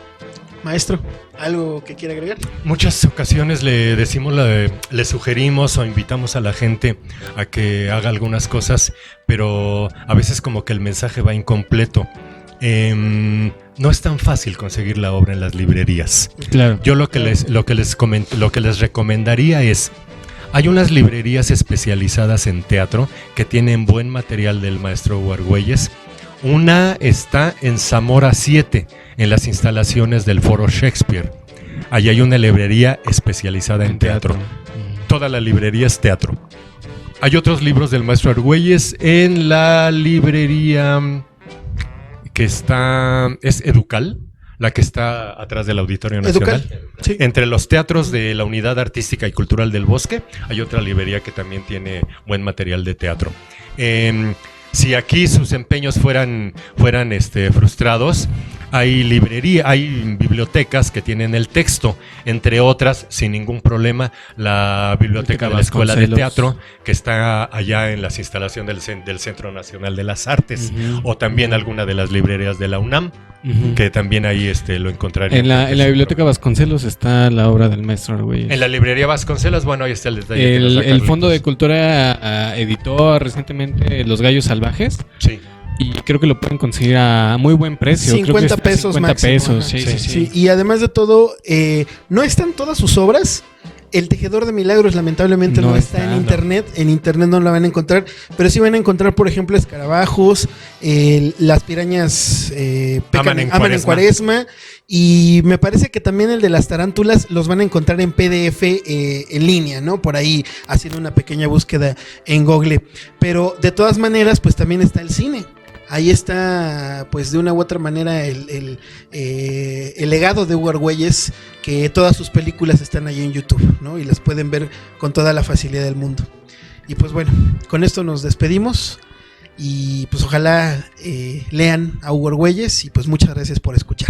Maestro, ¿algo que quiera agregar? Muchas ocasiones le sugerimos o invitamos a la gente a que haga algunas cosas, pero a veces como que el mensaje va incompleto. No es tan fácil conseguir la obra en las librerías. Claro. Yo lo que les recomendaría es: hay unas librerías especializadas en teatro que tienen buen material del maestro Hugo Argüelles. Una está en Zamora 7, en las instalaciones del Foro Shakespeare. Allí hay una librería especializada en teatro. Toda la librería es teatro. Hay otros libros del maestro Argüelles en la librería que es Educal, la que está atrás del Auditorio Nacional. Educal, sí. Entre los teatros de la Unidad Artística y Cultural del Bosque, hay otra librería que también tiene buen material de teatro. Si aquí sus empeños fueran frustrados, hay bibliotecas que tienen el texto, entre otras, sin ningún problema, la biblioteca de la Escuela de Teatro, que está allá en las instalaciones del Centro Nacional de las Artes, o también alguna de las librerías de la UNAM, que también ahí lo encontrarían. En la biblioteca Vasconcelos está la obra del maestro Argüelles. En la librería Vasconcelos, bueno, ahí está el detalle. El Fondo de Cultura editó recientemente Los Gallos Salvajes. Sí. Y creo que lo pueden conseguir a muy buen precio. 50 pesos 50 máximo. pesos, sí. Y además de todo, no están todas sus obras. El Tejedor de Milagros lamentablemente no está en internet. En internet no la van a encontrar, pero sí van a encontrar, por ejemplo, escarabajos, las pirañas aman en cuaresma. Y me parece que también el de las tarántulas los van a encontrar en PDF en línea, ¿no? Por ahí haciendo una pequeña búsqueda en Google. Pero de todas maneras, pues también está el cine. Ahí está, pues de una u otra manera, el legado de Hugo Argüelles, que todas sus películas están ahí en YouTube, ¿no? Y las pueden ver con toda la facilidad del mundo. Y pues bueno, con esto nos despedimos. Y pues ojalá lean a Hugo Argüelles. Y pues muchas gracias por escuchar.